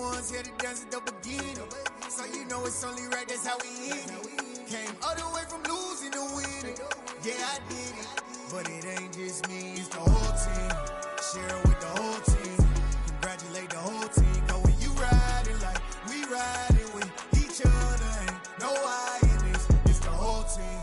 ones here to dance at the beginning. So you know it's only right, that's how we end it. Came all the way from losing to winning. Yeah, I did it. But it ain't just me, it's the whole team. Share it with the whole team. Congratulate the whole team. Cause when you riding like we riding with each other, ain't no I in this. It's the whole team.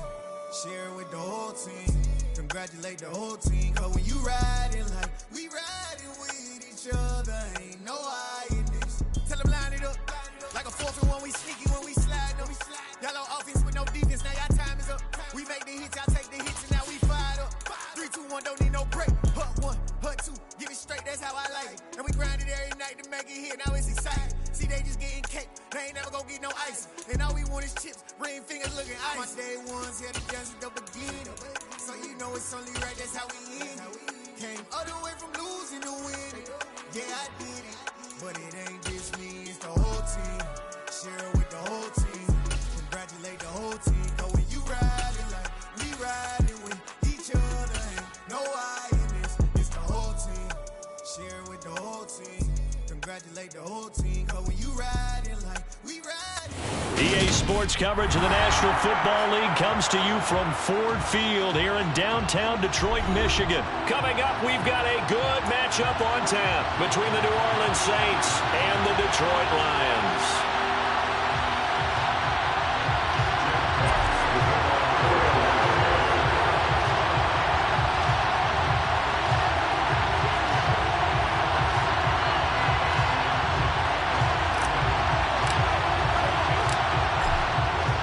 Share it with the whole team. Congratulate the whole team. Cause when you riding like we riding with each other, ain't no I in this. Tell them line it up. Like a 4th and 1, we sneaky when we slide them. Yellow offense with no defense, now y'all time is up. We make the hits, y'all take the hits, and now we fired up. 3, 2, 1, don't need no break. Hut 1, hut 2, give it straight, that's how I like it. And we grind it every night to make it hit, now it's exciting. See, they just getting cake, they ain't never gonna get no ice. And all we want is chips, ring fingers looking ice. My day ones here to dance at the beginning. So you know it's only right, that's how we end it. Came all the way from losing to winning. Yeah, I did it. But it ain't just me, it's the whole team. Share it with the whole team. Congratulate the whole team. Cause when you riding like we riding with each other, ain't no I in this. It's the whole team. Share it with the whole team. Congratulate the whole team. Cause when you riding like we riding. EA Sports coverage of the National Football League comes to you from Ford Field here in downtown Detroit, Michigan. Coming up, we've got a good matchup on tap between the New Orleans Saints and the Detroit Lions.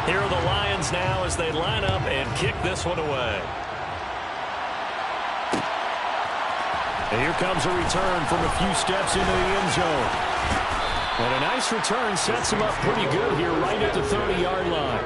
Here are the Lions now as they line up and kick this one away. And here comes a return from a few steps into the end zone. And a nice return sets him up pretty good here right at the 30-yard line.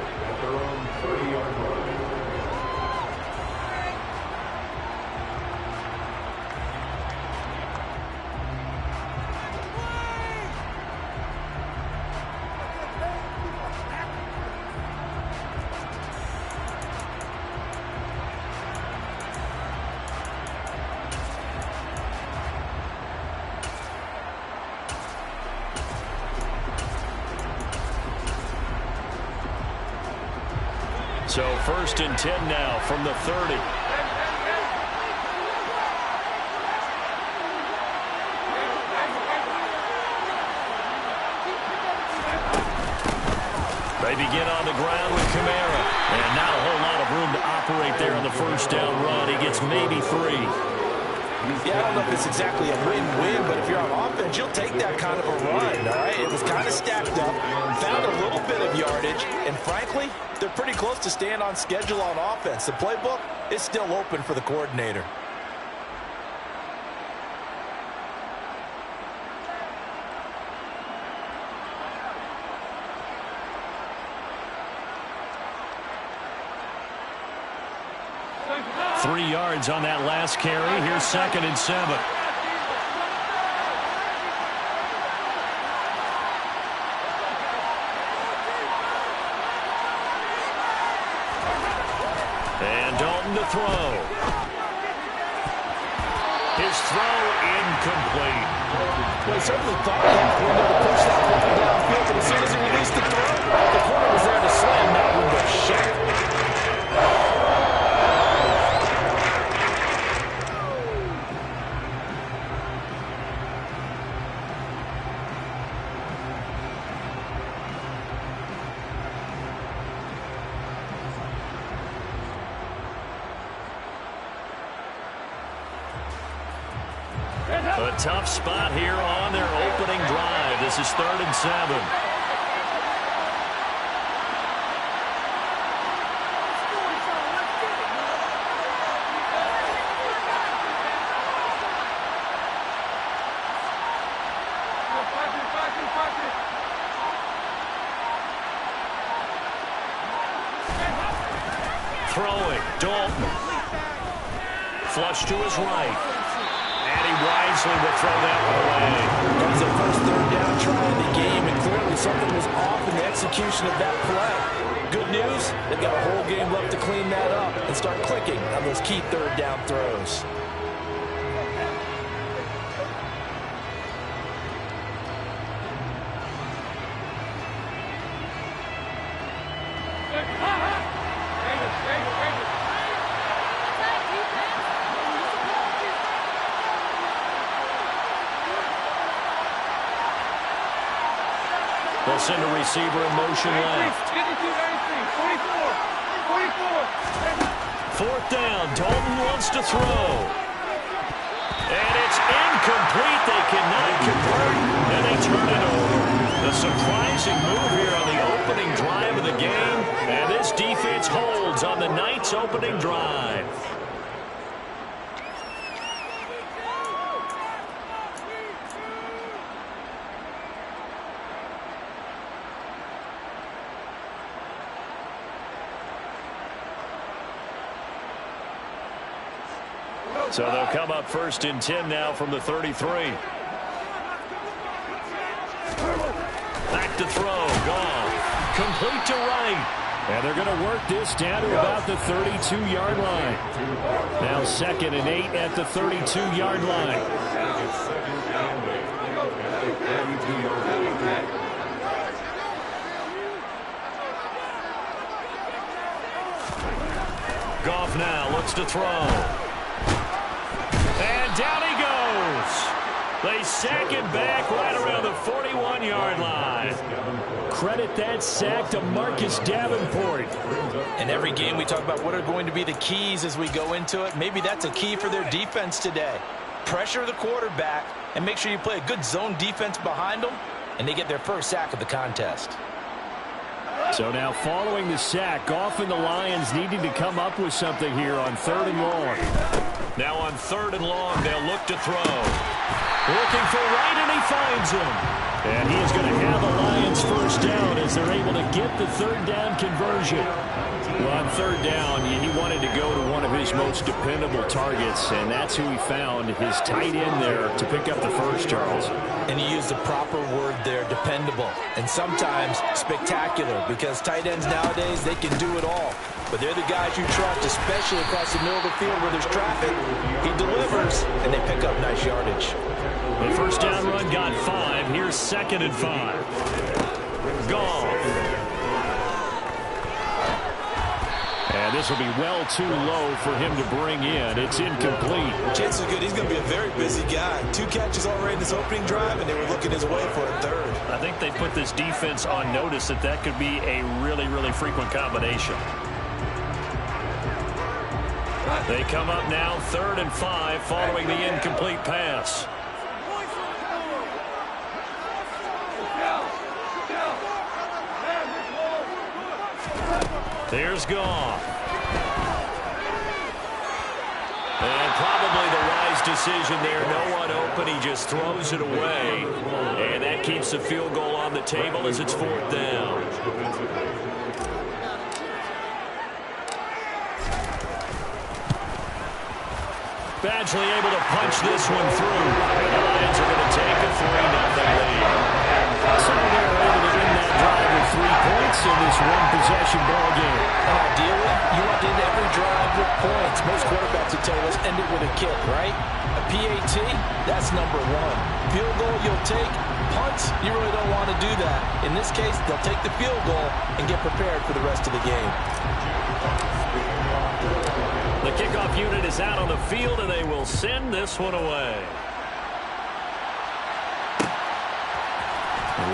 So 1st and 10 now from the 30. They begin on the ground with Kamara. And not a whole lot of room to operate there on the first down run. He gets maybe 3. Yeah, I don't know if it's exactly a win-win, but if you're on offense, you'll take that kind of a run, all right? It was kind of stacked up, found a little bit of yardage, and frankly, they're pretty close to staying on schedule on offense. The playbook is still open for the coordinator. Three yards on that last carry. Here's 2nd and 7. And Dalton to throw. His throw incomplete. Well, he certainly thought he had a window to push that one downfield, but as soon as he released the throw, the corner was there to slam that window shut. A tough spot here on their opening drive. This is 3rd and 7. Throwing, Dalton. Flush to his right. And he wisely will throw that one away. That was the first 3rd down try in the game, and clearly something was off in the execution of that play. Good news, they've got a whole game left to clean that up and start clicking on those key 3rd down throws. They'll send a receiver in motion left. 4th down. Dalton wants to throw. And it's incomplete. They cannot convert, and they turn it over. A surprising move here on the opening drive of the game, and this defense holds on the Knights' opening drive. So they'll come up 1st and 10 now from the 33. Back to throw. Gone. Complete to right. And they're going to work this down to about the 32-yard line. Now 2nd and 8 at the 32-yard line. Goff now looks to throw. And down he goes. They sack him back right around the 41-yard line. Credit that sack to Marcus Davenport. In every game we talk about what are going to be the keys as we go into it. Maybe that's a key for their defense today. Pressure the quarterback and make sure you play a good zone defense behind them, and they get their first sack of the contest. So now following the sack, Goff and the Lions needing to come up with something here on 3rd and long. Now on 3rd and long, they'll look to throw. Looking for right, and he finds him. And he is going to have the Lions first down as they're able to get the 3rd down conversion. Well, on 3rd down, he wanted to go to one of his most dependable targets, and that's who he found, his tight end there, to pick up the first, Charles. And he used the proper word there, dependable, and sometimes spectacular, because tight ends nowadays, they can do it all. But they're the guys you trust, especially across the middle of the field where there's traffic. He delivers, and they pick up nice yardage. The first down run got 5. Here's 2nd and 5. Goff. And this will be well too low for him to bring in. It's incomplete. Chances are good he's going to be a very busy guy. 2 catches already in this opening drive, and they were looking his way for a 3rd. I think they put this defense on notice that that could be a really, really frequent combination. They come up now 3rd and 5 following the incomplete pass. Here's Goff. And probably the wise decision there. No one open. He just throws it away. And that keeps the field goal on the table as it's 4th down. Badgley able to punch this one through. And the Lions are going to take a 3-0 lead. So they're able to win that drive with 3 points in this one-possession ball game. Ideally, you want to end every drive with points. Most quarterbacks would tell you, let's end it with a kick, right? A PAT, that's number 1. Field goal you'll take. Punts, you really don't want to do that. In this case, they'll take the field goal and get prepared for the rest of the game. The kickoff unit is out on the field, and they will send this one away.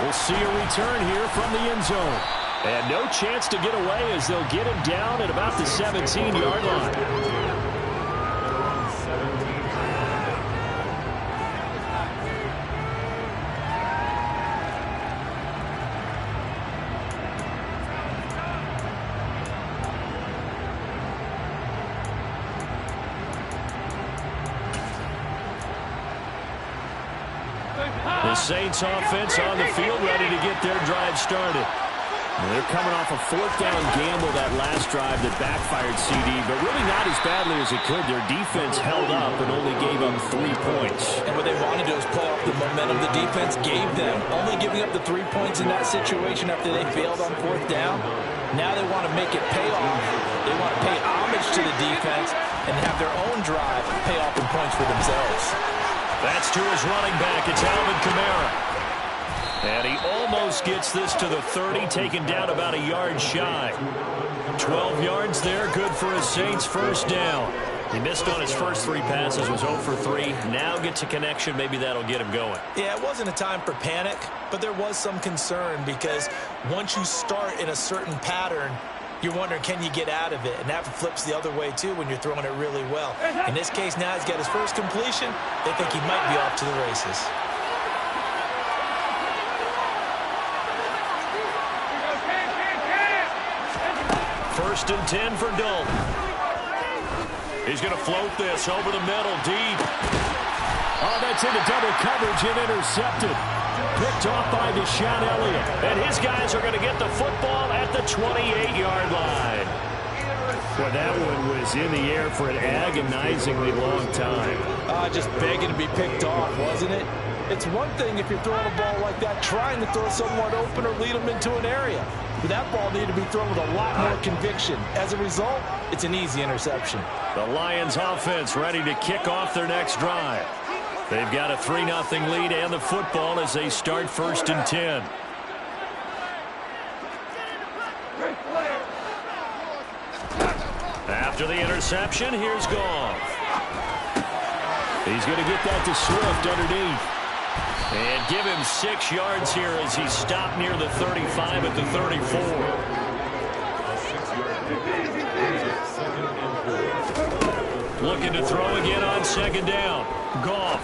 We'll see a return here from the end zone. And no chance to get away as they'll get him down at about the 17-yard line. The Saints offense on the field ready to get their drive started. They're coming off a 4th down gamble that last drive that backfired CD, but really not as badly as it could. Their defense held up and only gave up 3 points. And what they wanted to do is pull off the momentum the defense gave them. Only giving up the 3 points in that situation after they failed on 4th down. Now they want to make it pay off. They want to pay homage to the defense and have their own drive pay off in points for themselves. That's to his running back. It's Alvin Kamara. And he almost gets this to the 30, taken down about a yard shy. 12 yards there, good for a Saints first down. He missed on his first 3 passes, was 0 for 3. Now gets a connection. Maybe that'll get him going. Yeah, it wasn't a time for panic, but there was some concern because once you start in a certain pattern, you're wondering, can you get out of it? And that flips the other way, too, when you're throwing it really well. In this case, now he's got his first completion. They think he might be off to the races. First and 10 for Dalton. He's going to float this over the middle, deep. Oh, that's into double coverage and intercepted. Picked off by Deshaun Elliott. And his guys are going to get the football at the 28-yard line. Well, that one was in the air for an agonizingly long time. Just begging to be picked off, wasn't it? It's one thing if you're throwing a ball like that, trying to throw someone open or lead them into an area. But that ball needed to be thrown with a lot more conviction. As a result, it's an easy interception. The Lions offense ready to kick off their next drive. They've got a 3-0 lead and the football as they start first and 10. After the interception, here's Goff. He's going to get that to Swift underneath. And give him 6 yards here as he stopped near the 35 at the 34. Looking to throw again on second down. Goff.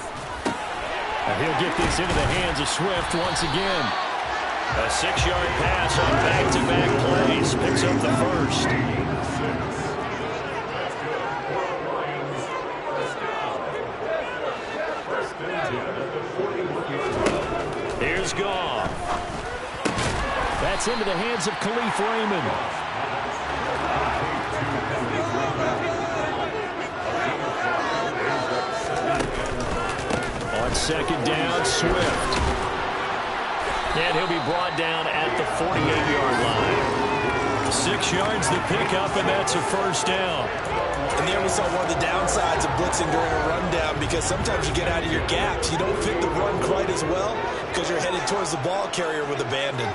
And he'll get this into the hands of Swift once again. A 6-yard pass on back-to-back plays. Picks up the first. Here's Goff. That's into the hands of Khalif Raymond. On second down, Swift. And he'll be brought down at the 48-yard line. 6 yards the pickup, and that's a first down. And there we saw one of the downsides of blitzing during a rundown because sometimes you get out of your gaps. You don't fit the run quite as well because you're headed towards the ball carrier with abandon.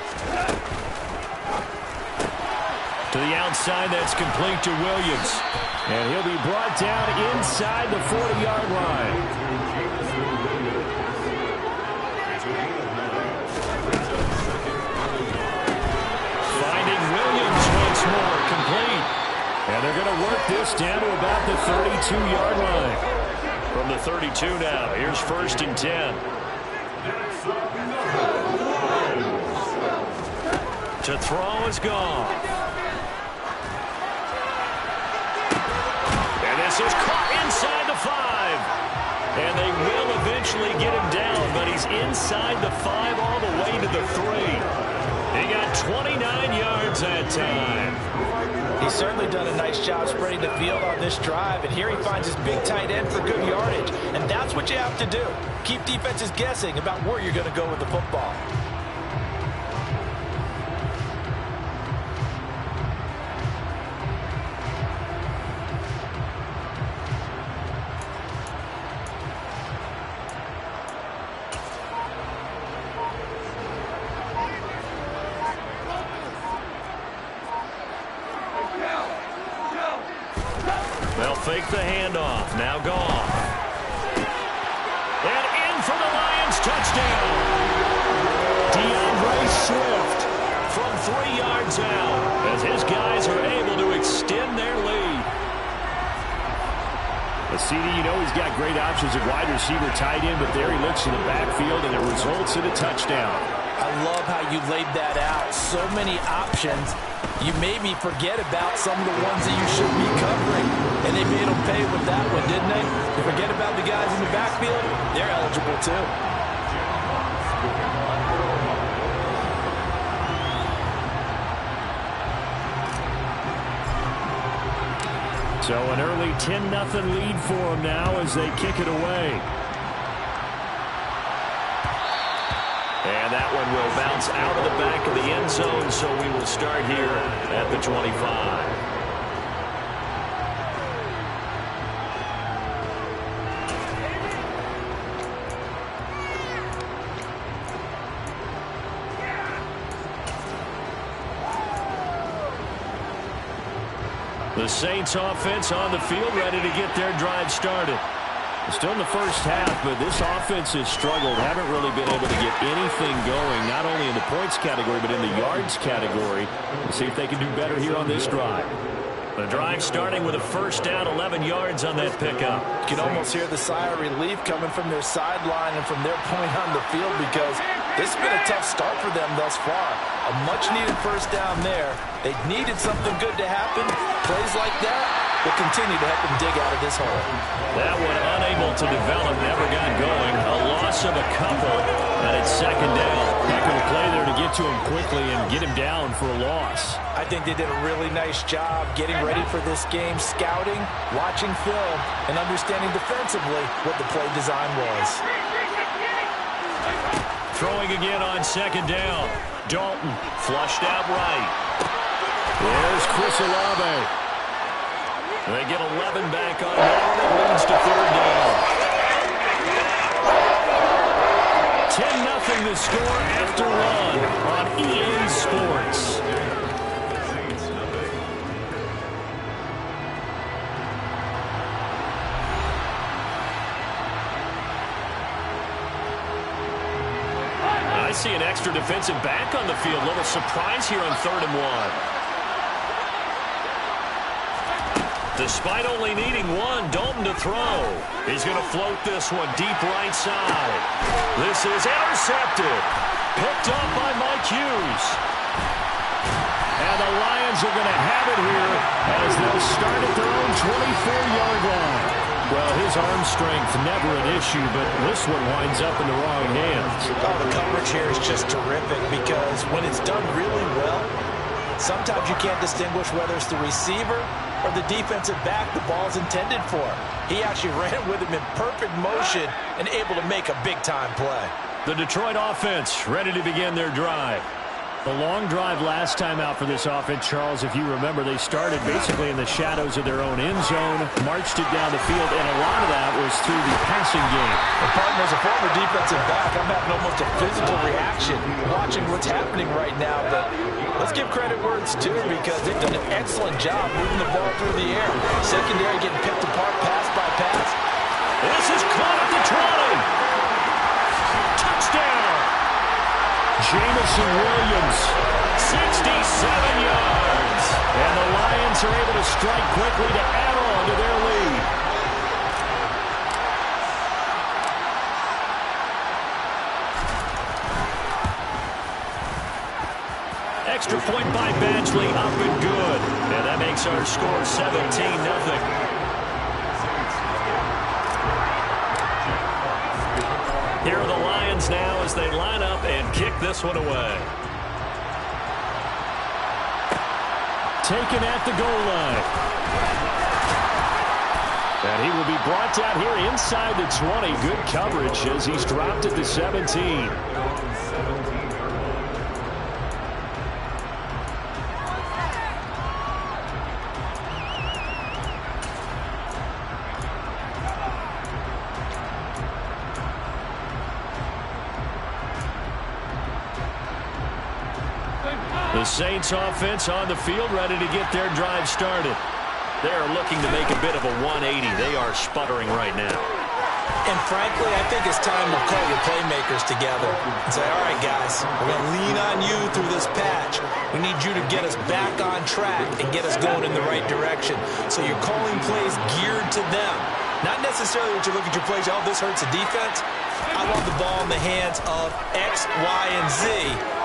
To the outside, that's complete to Williams. And he'll be brought down inside the 40-yard line. Finding Williams once more, complete. And they're going to work this down to about the 32-yard line. From the 32 now, here's first and 10. To throw is Goff. And this is caught inside the 5. And they will eventually get him down, but he's inside the 5 all the way to the 3. He got 29 yards that time. He's certainly done a nice job spreading the field on this drive, and here he finds his big tight end for good yardage. And that's what you have to do. Keep defenses guessing about where you're going to go with the football. They'll fake the handoff. Now Goff. And in for the Lions touchdown. DeAndre Swift from 3 yards out as his guys are able to extend their lead. The CD, you know he's got great options at wide receiver, tight end, but there he looks in the backfield, and it results in a touchdown. I love how you laid that out. So many options. You maybe forget about some of the ones that you should be covering. And they made them pay with that one, didn't they? You forget about the guys in the backfield, they're eligible too. So an early 10-0 lead for them now as they kick it away. And that one will bounce out of the back of the end zone, so we will start here at the 25. The The Saints offense on the field, ready to get their drive started. Still in the first half, but this offense has struggled. Haven't really been able to get anything going, not only in the points category, but in the yards category. We'll see if they can do better here on this drive. The drive starting with a first down, 11 yards on that pickup. You can almost hear the sigh of relief coming from their sideline and from their point on the field, because this has been a tough start for them thus far. A much-needed first down there. They needed something good to happen. Plays like that will continue to help them dig out of this hole. That one unable to develop, never got going. A loss of a couple, and it's second down. Heck of a play there to get to him quickly and get him down for a loss. I think they did a really nice job getting ready for this game, scouting, watching film, and understanding defensively what the play design was. Throwing again on second down. Dalton flushed out right. There's Chris Olave. They get 11 back on that. It leads to third down. 10-0 the score after one on EA Sports. I see an extra defensive back on the field. Little surprise here on 3rd and 1. Despite only needing one, Dalton to throw. He's going to float this one deep right side. This is intercepted. Picked up by Mike Hughes. And the Lions are going to have it here as they'll start at their own 24-yard line. Well, his arm strength never an issue, but this one winds up in the wrong hands. Oh, the coverage here is just terrific, because when it's done really well, sometimes you can't distinguish whether it's the receiver or the defensive back the ball's intended for. He actually ran with him in perfect motion and able to make a big-time play. The Detroit offense ready to begin their drive. The long drive last time out for this offense, Charles, if you remember, they started basically in the shadows of their own end zone, marched it down the field, and a lot of that was through the passing game. And partner, as a former defensive back, I'm having almost a physical reaction watching what's happening right now. But let's give credit where it's due, because they've done an excellent job moving the ball through the air. Secondary getting picked apart pass by pass. This is caught at the 20. Touchdown. Jamison Williams, 67 yards. And the Lions are able to strike quickly to add on to their lead. Extra point by Badgley, up and good. And that makes our score 17-0. Here are the Lions now as they line up and kick this one away. Taken at the goal line. And he will be brought down here inside the 20. Good coverage as he's dropped at the 17. The Saints offense on the field ready to get their drive started. They're looking to make a bit of a 180. They are sputtering right now. And frankly, I think it's time to call your playmakers together and say, all right, guys, we're going to lean on you through this patch. We need you to get us back on track and get us going in the right direction. So you're calling plays geared to them. Not necessarily what you look at your plays, oh, this hurts the defense. I want the ball in the hands of X, Y, and Z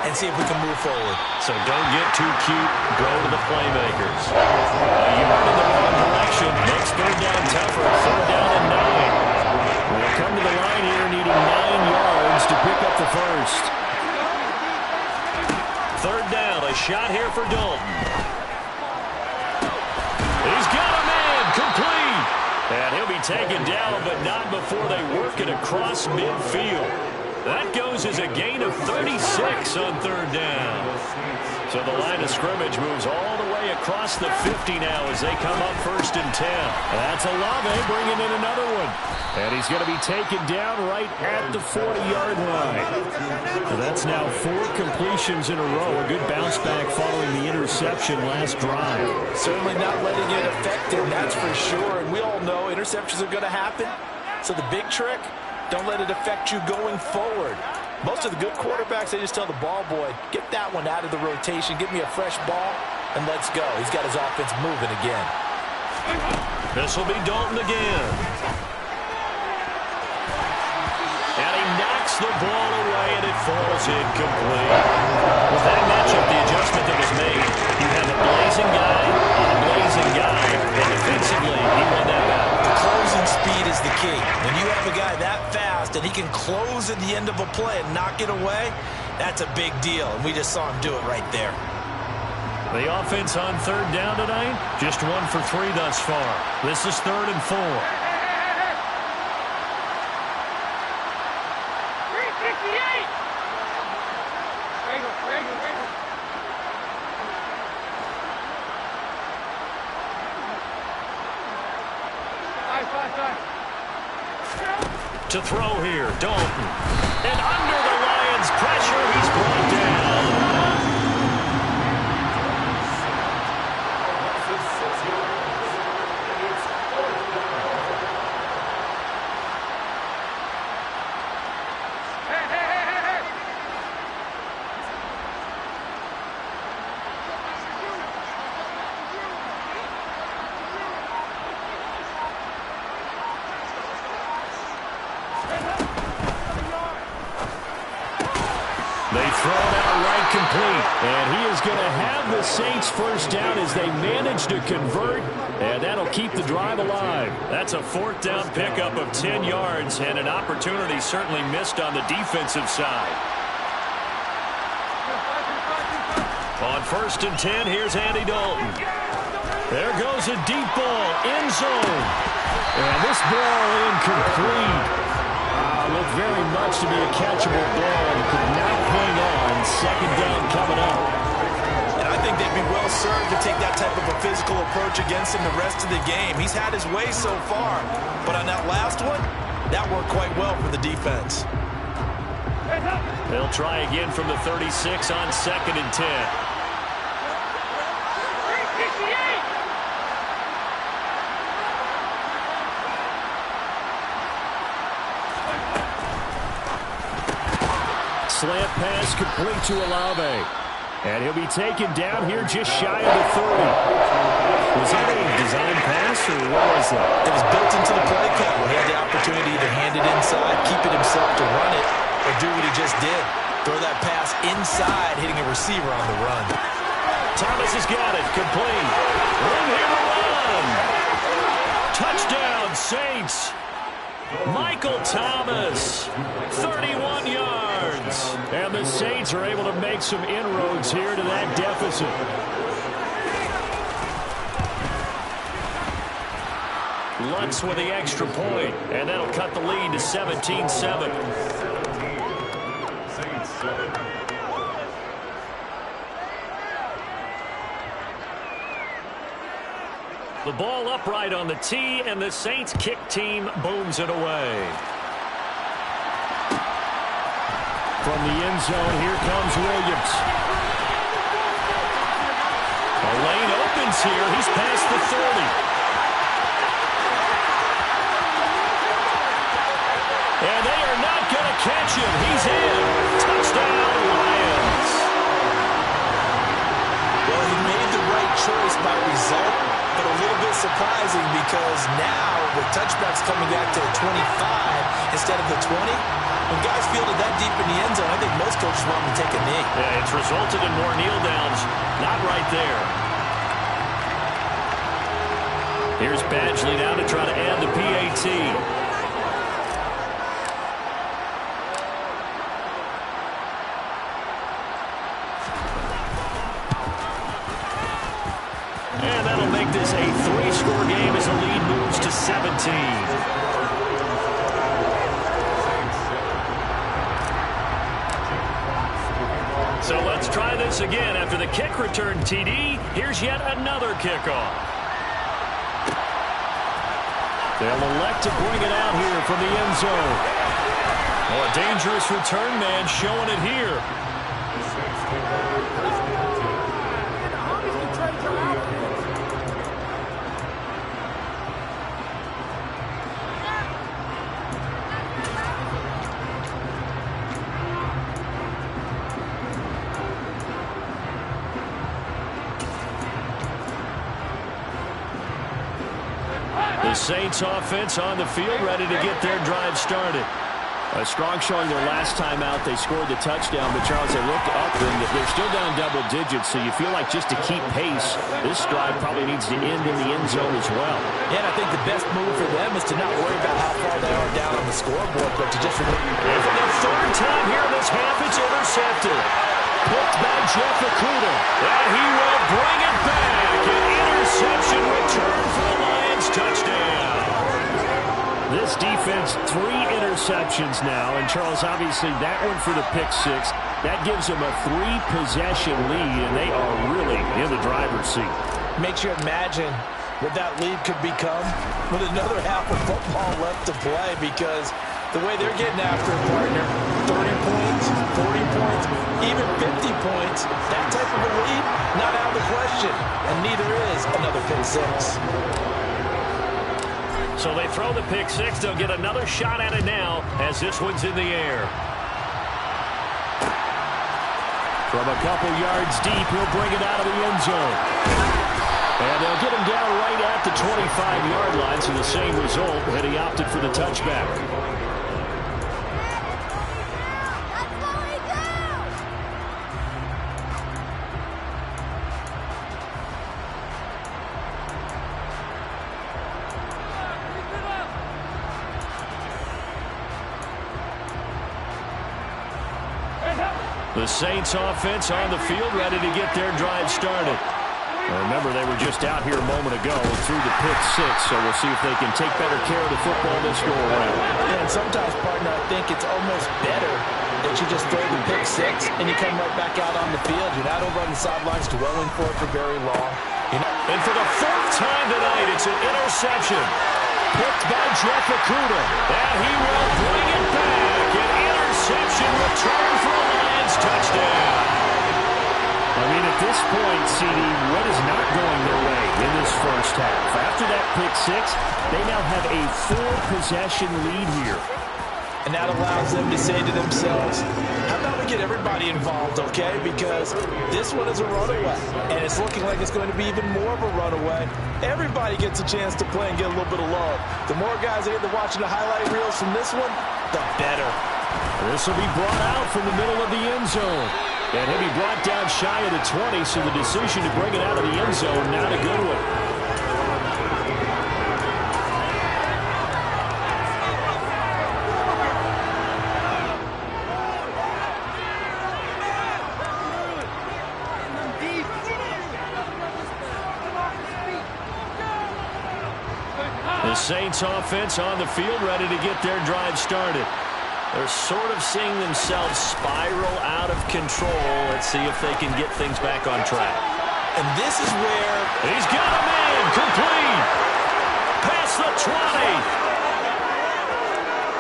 and see if we can move forward. So don't get too cute. Go to the playmakers. A yard in the wrong direction makes third down tougher. Third down and 9. We'll come to the line here needing 9 yards to pick up the first. Third down, a shot here for Dalton. He's got a man, complete. And he'll be taken down, but not before they work it across midfield. That goes as a gain of 36 on third down. So the line of scrimmage moves all the way across the 50 now as they come up 1st and 10. That's Olave bringing in another one. And he's going to be taken down right at the 40-yard line. And that's now 4 completions in a row. A good bounce back following the interception last drive. Certainly not letting it affect him, that's for sure. And we all know interceptions are going to happen. So the big trick, don't let it affect you going forward. Most of the good quarterbacks, they just tell the ball boy, get that one out of the rotation, give me a fresh ball, and let's go. He's got his offense moving again. This will be Dalton again. And he knocks the ball away, and it falls incomplete. With that matchup, the adjustment that was made, you have a blazing guy on a blazing guy, and defensively, he won that battle. Closing speed is the key. When you have a guy that fast and he can close at the end of a play and knock it away, that's a big deal. And we just saw him do it right there. The offense on third down tonight, just 1 for 3 thus far. This is 3rd and 4. To throw here, Dalton. And under the Lions' pressure, he's brought down. And he is going to have the Saints first down as they manage to convert, and that'll keep the drive alive. That's a 4th down pickup of 10 yards, and an opportunity certainly missed on the defensive side. On 1st and 10, here's Andy Dalton. There goes a deep ball, end zone. And this ball incomplete. Looked very much to be a catchable ball and could not hang on. 2nd down coming up. And I think they'd be well served to take that type of a physical approach against him the rest of the game. He's had his way so far, but on that last one, that worked quite well for the defense. They'll try again from the 36 on 2nd and 10. Slant pass complete to Olave. And he'll be taken down here just shy of the 30. Was that a design pass, or what was that? It was built into the play call. He had the opportunity to hand it inside, keep it himself to run it, or do what he just did. Throw that pass inside, hitting a receiver on the run. Thomas has got it. Complete. Run here to run. Touchdown, Saints. Michael Thomas, 31 yards. And the Saints are able to make some inroads here to that deficit. Lutz with the extra point, and that'll cut the lead to 17-7. The ball upright on the tee, and the Saints kick team booms it away. From the end zone, here comes Williams. A lane opens here. He's past the 30. And they are not going to catch him. He's in. Touchdown, Lions. Well, he made the right choice by result, but a little bit surprising because now with touchbacks coming back to the 25 instead of the 20, when guys fielded that deep in the end zone, I think most coaches want them to take a knee. Yeah, it's resulted in more kneel downs. Not right there. Here's Badgley now to try to add the PAT. And that'll make this a 3-score game as the lead moves to 17. once again, after the kick return TD, here's yet another kickoff. They'll elect to bring it out here from the end zone. Well, a dangerous return man showing it here. The Saints offense on the field, ready to get their drive started. A strong showing their last time out. They scored the touchdown, but Charles, they looked up and they're still down double digits, so you feel like just to keep pace, this drive probably needs to end in the end zone as well. Yeah, and I think the best move for them is to not worry about how far they are down on the scoreboard, but to just remember. And for the third time here in this half, it's intercepted. Picked by Jeff Okudah. And he will bring it back. An interception return for the Lions. Touchdown. This defense, 3 interceptions now. And, Charles, obviously that one for the pick six. That gives them a 3-possession lead, and they are really in the driver's seat. Makes you imagine what that lead could become with another half of football left to play, because the way they're getting after a partner, 30 points, 40 points, even 50 points, that type of a lead, not out of the question. And neither is another pick six. So they throw the pick six. They'll get another shot at it now as this one's in the air. From a couple yards deep, he'll bring it out of the end zone. And they'll get him down right at the 25-yard line, so the same result, and he opted for the touchback. The Saints offense on the field, ready to get their drive started. Remember, they were just out here a moment ago through the pick six, so we'll see if they can take better care of the football this go-around. Yeah, and sometimes, partner, I think it's almost better that you just throw the pick six and you come right back out on the field. You're not over on the sidelines dwelling for it for very long. And for the 4th time tonight, it's an interception. Picked by Jeff Okudah. And he will bring it back. An interception return for a Lions touchdown. I mean, at this point, CD, what is not going their way in this first half? After that pick six, they now have a 4-possession lead here. And that allows them to say to themselves, how about we get everybody involved, okay? Because this one is a runaway, and it's looking like it's going to be even more of a runaway. Everybody gets a chance to play and get a little bit of love. The more guys that get to watching the highlight reels from this one, the better. This will be brought out from the middle of the end zone. And he'll be brought down shy of the 20, so the decision to bring it out of the end zone, not a good one. The Saints offense on the field, ready to get their drive started. They're sort of seeing themselves spiral out of control. Let's see if they can get things back on track. And this is where he's got a man complete. Past the 20.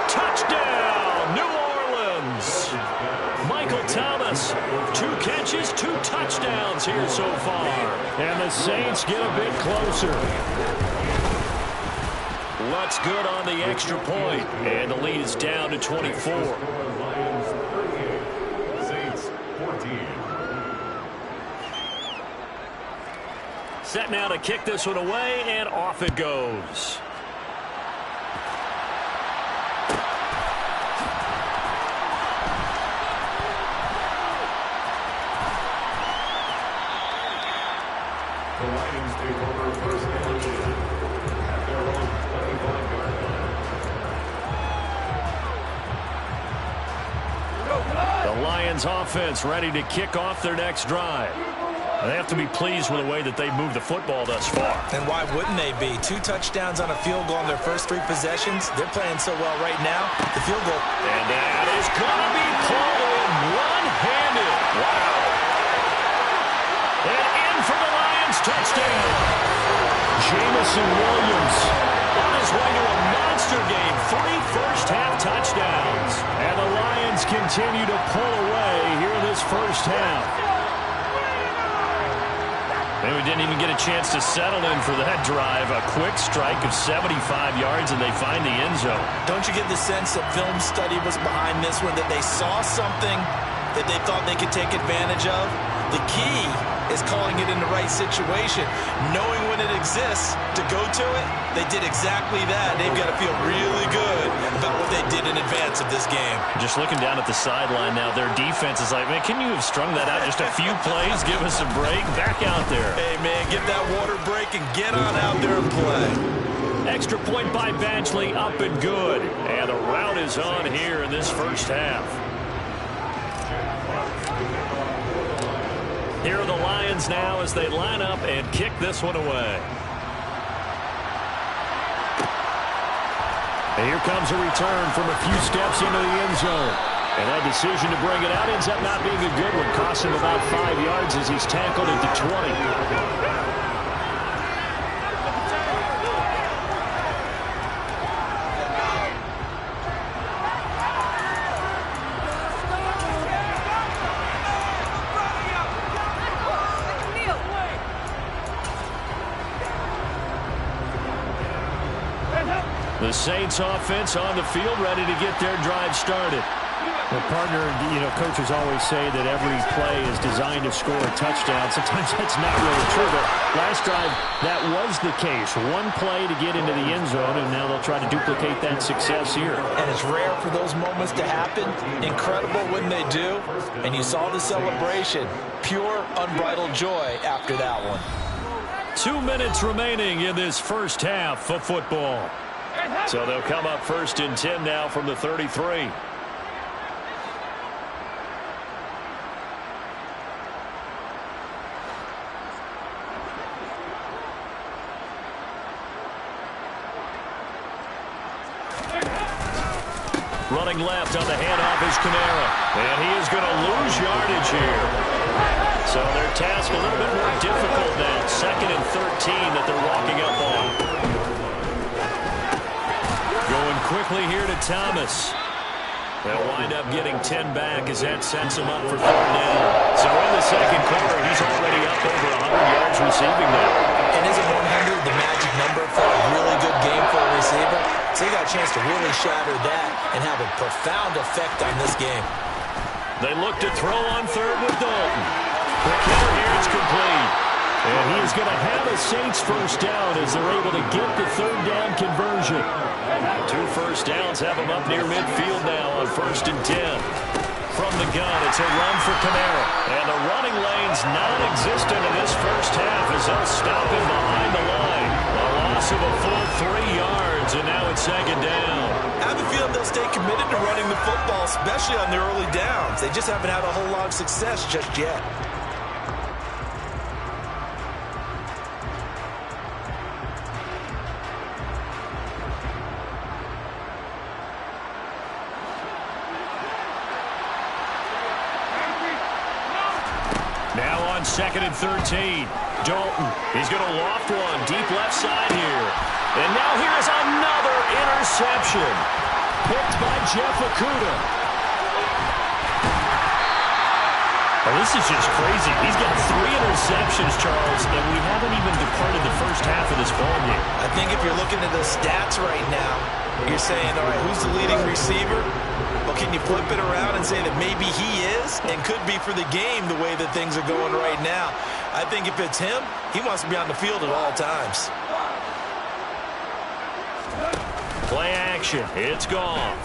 Touchdown, New Orleans. Michael Thomas, 2 catches, 2 touchdowns here so far. And the Saints get a bit closer. What's good on the extra point, and the lead is down to 24. Lions 38, Saints 14. Set now to kick this one away, and off it goes. The Lions take over first and 10 at their own 25-yard line. The Lions offense ready to kick off their next drive. They have to be pleased with the way that they've moved the football thus far. And why wouldn't they be? 2 touchdowns on a field goal in their first 3 possessions. They're playing so well right now. The field goal. And that is going to be pulled in one-handed. Wow. touchdown. Jamison Williams on his way to a monster game. 3 first-half touchdowns. And the Lions continue to pull away here in this first half. And we didn't even get a chance to settle in for that drive. A quick strike of 75 yards, and they find the end zone. Don't you get the sense that film study was behind this one, that they saw something that they thought they could take advantage of? The key is calling it in the right situation, knowing when it exists to go to it. They did exactly that. They've got to feel really good about what they did in advance of this game. Just looking down at the sideline now, their defense is like, man, can you have strung that out just a few plays? Give us a break. Back out there. Hey, man, get that water break and get on out there and play. Extra point by Badgley, up and good. And the rout is on here in this first half. Here are the Lions now as they line up and kick this one away. And here comes a return from a few steps into the end zone. And that decision to bring it out ends up not being a good one. Costs him about 5 yards as he's tackled at the 20. The Saints offense on the field, ready to get their drive started. Well, partner, coaches always say that every play is designed to score a touchdown. Sometimes that's not really true, but last drive, that was the case. One play to get into the end zone, and now they'll try to duplicate that success here. And it's rare for those moments to happen. Incredible when they do. And you saw the celebration. Pure, unbridled joy after that one. 2 minutes remaining in this first half of football. So they'll come up 1st and 10 now from the 33. Running left on the handoff is Kamara. And he is going to lose yardage here. So their task a little bit more difficult now. 2nd and 13 that they're walking up on. Going quickly here to Thomas. They'll wind up getting 10 back as that sets him up for 3rd down. So in the second quarter, he's already up over 100 yards receiving now. And isn't 100 the magic number for a really good game for a receiver? So he got a chance to really shatter that and have a profound effect on this game. They look to throw on 3rd with Dalton. The kicker here is complete. And he is going to have a Saints first down as they're able to get the 3rd down conversion. 2 first downs have them up near midfield now on 1st and 10. From the gun, it's a run for Kamara. And the running lane's non-existent in this first half as they'll stop him behind the line. A loss of a full 3 yards, and now it's 2nd down. I have a feeling they'll stay committed to running the football, especially on their early downs. They just haven't had a whole lot of success just yet. Now on 2nd and 13. Dalton, he's going to loft one deep left side here. And now here's another interception. Picked by Jeff Okudah. Well, this is just crazy. He's got 3 interceptions, Charles, and we haven't even departed the first half of this ballgame. I think if you're looking at the stats right now, you're saying, all right, who's the leading receiver? Well, can you flip it around and say that maybe he is and could be for the game the way that things are going right now? I think if it's him, he wants to be on the field at all times. Play action. It's gone.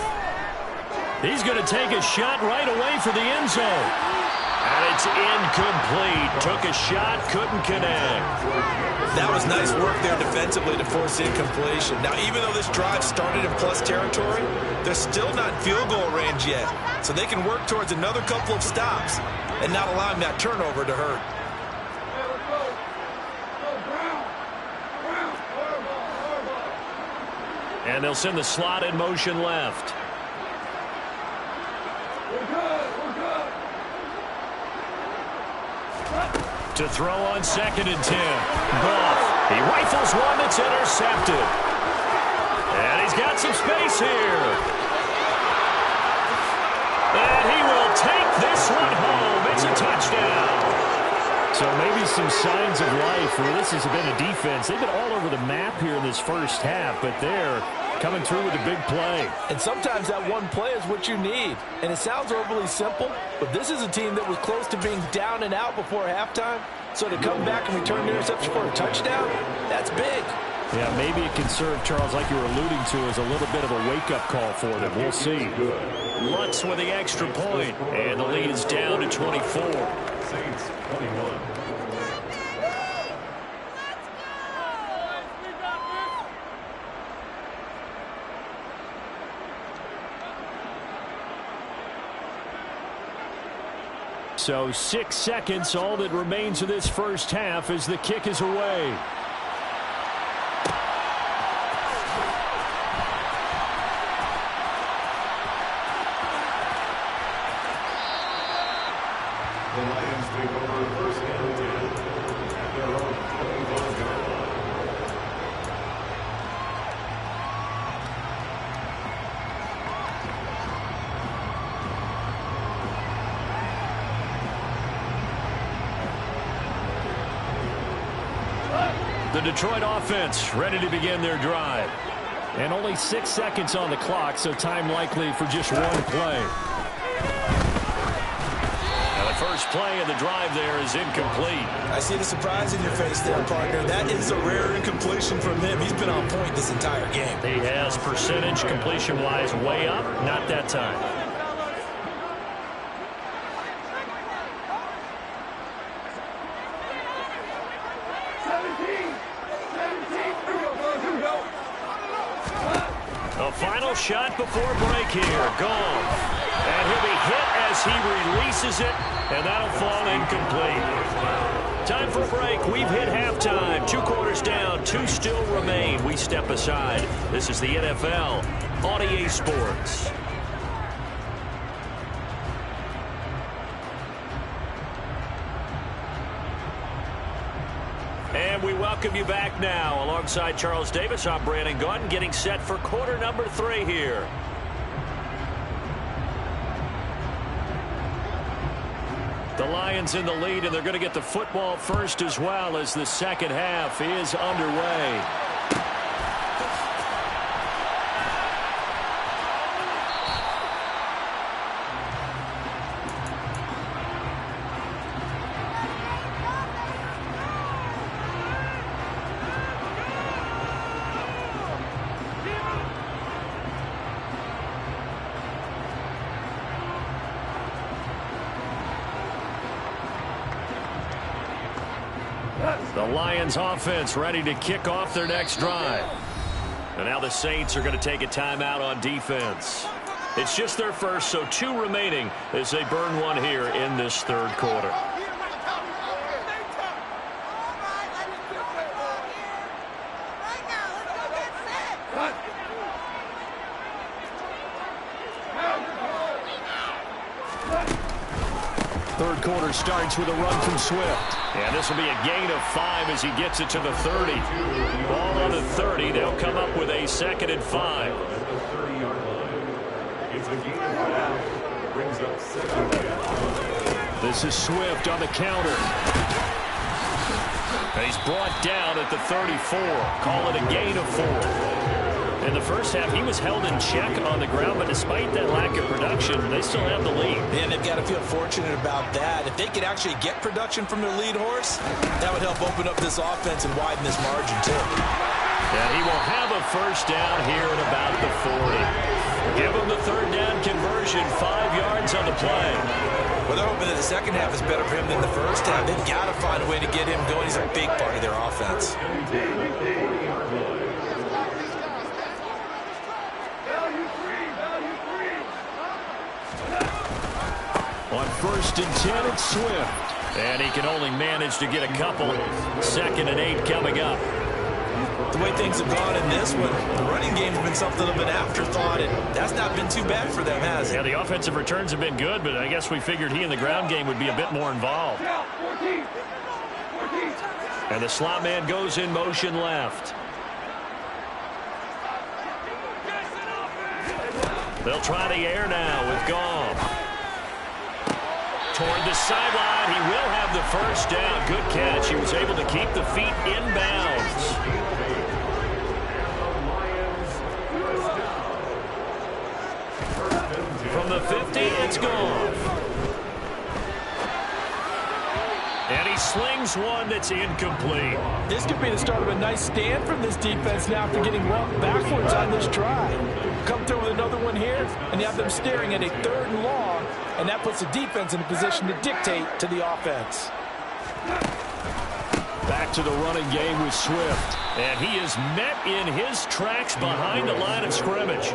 He's going to take a shot right away for the end zone. And it's incomplete. Took a shot, couldn't connect. That was nice work there defensively to force incompletion. Now, even though this drive started in plus territory, they're still not in field goal range yet. So they can work towards another couple of stops and not allowing that turnover to hurt. And they'll send the slot in motion left. To throw on 2nd and 10. Goff. He rifles one that's intercepted. And he's got some space here. And he will take this one home. It's a touchdown. So maybe some signs of life where this has been a defense. They've been all over the map here in this first half, but they're coming through with a big play. And sometimes that one play is what you need. And it sounds overly simple, but this is a team that was close to being down and out before halftime. So to come back and return the interception for a touchdown, that's big. Yeah, maybe it can serve, Charles, like you were alluding to, as a little bit of a wake-up call for them. We'll see. Lutz with the extra point, and the lead is down to 24. Saints 21. So 6 seconds, all that remains of this first half as the kick is away. The Lions take over first and 10 at their own 25-yard line. The Detroit offense ready to begin their drive. And only 6 seconds on the clock, so time likely for just one play. Now the first play of the drive there is incomplete. I see the surprise in your face there, partner. That is a rare incompletion from him. He's been on point this entire game. He has percentage completion-wise way up. Not that time. A final shot before break here. Gone. And he'll be hit as he releases it, and that'll fall incomplete. Time for a break. We've hit halftime. 2 quarters down. 2 still remain. We step aside. This is the NFL on EA Sports. And we welcome you back now. Alongside Charles Davis, I'm Brandon Gaudin, getting set for quarter number 3 here. The Lions in the lead, and they're going to get the football first as well as the second half is underway. The Lions offense ready to kick off their next drive. And now the Saints are going to take a timeout on defense. It's just their first, so 2 remaining as they burn one here in this third quarter. Third quarter starts with a run from Swift. And this will be a gain of 5 as he gets it to the 30. Ball on the 30. They'll come up with a 2nd and 5. At the 30-yard line. It's a gain of 5. Brings up 2nd and 5. This is Swift on the counter. And he's brought down at the 34. Call it a gain of 4. In the first half, he was held in check on the ground, but despite that lack of production, they still have the lead. And they've got to feel fortunate about that. If they could actually get production from their lead horse, that would help open up this offense and widen this margin, too. And he will have a first down here at about the 40. Give him the third down conversion, 5 yards on the play. Well, they're hoping that the second half is better for him than the first half. They've got to find a way to get him going. He's a big part of their offense. On 1st and 10, it's Swift. And he can only manage to get a couple. 2nd and 8 coming up. The way things have gone in this one, the running game's been something of an afterthought, and that's not been too bad for them, has it? Yeah, the offensive returns have been good, but I guess we figured he in the ground game would be a bit more involved. And the slot man goes in motion left. They'll try the air now with Goff. Toward the sideline, he will have the first down. Good catch. He was able to keep the feet inbounds. From the 50, it's Goff. And he slings one that's incomplete. This could be the start of a nice stand from this defense now after getting walked backwards on this drive. Come through with another one here, and you have them staring at a 3rd and long, and that puts the defense in a position to dictate to the offense. Back to the running game with Swift. And he is met in his tracks behind the line of scrimmage.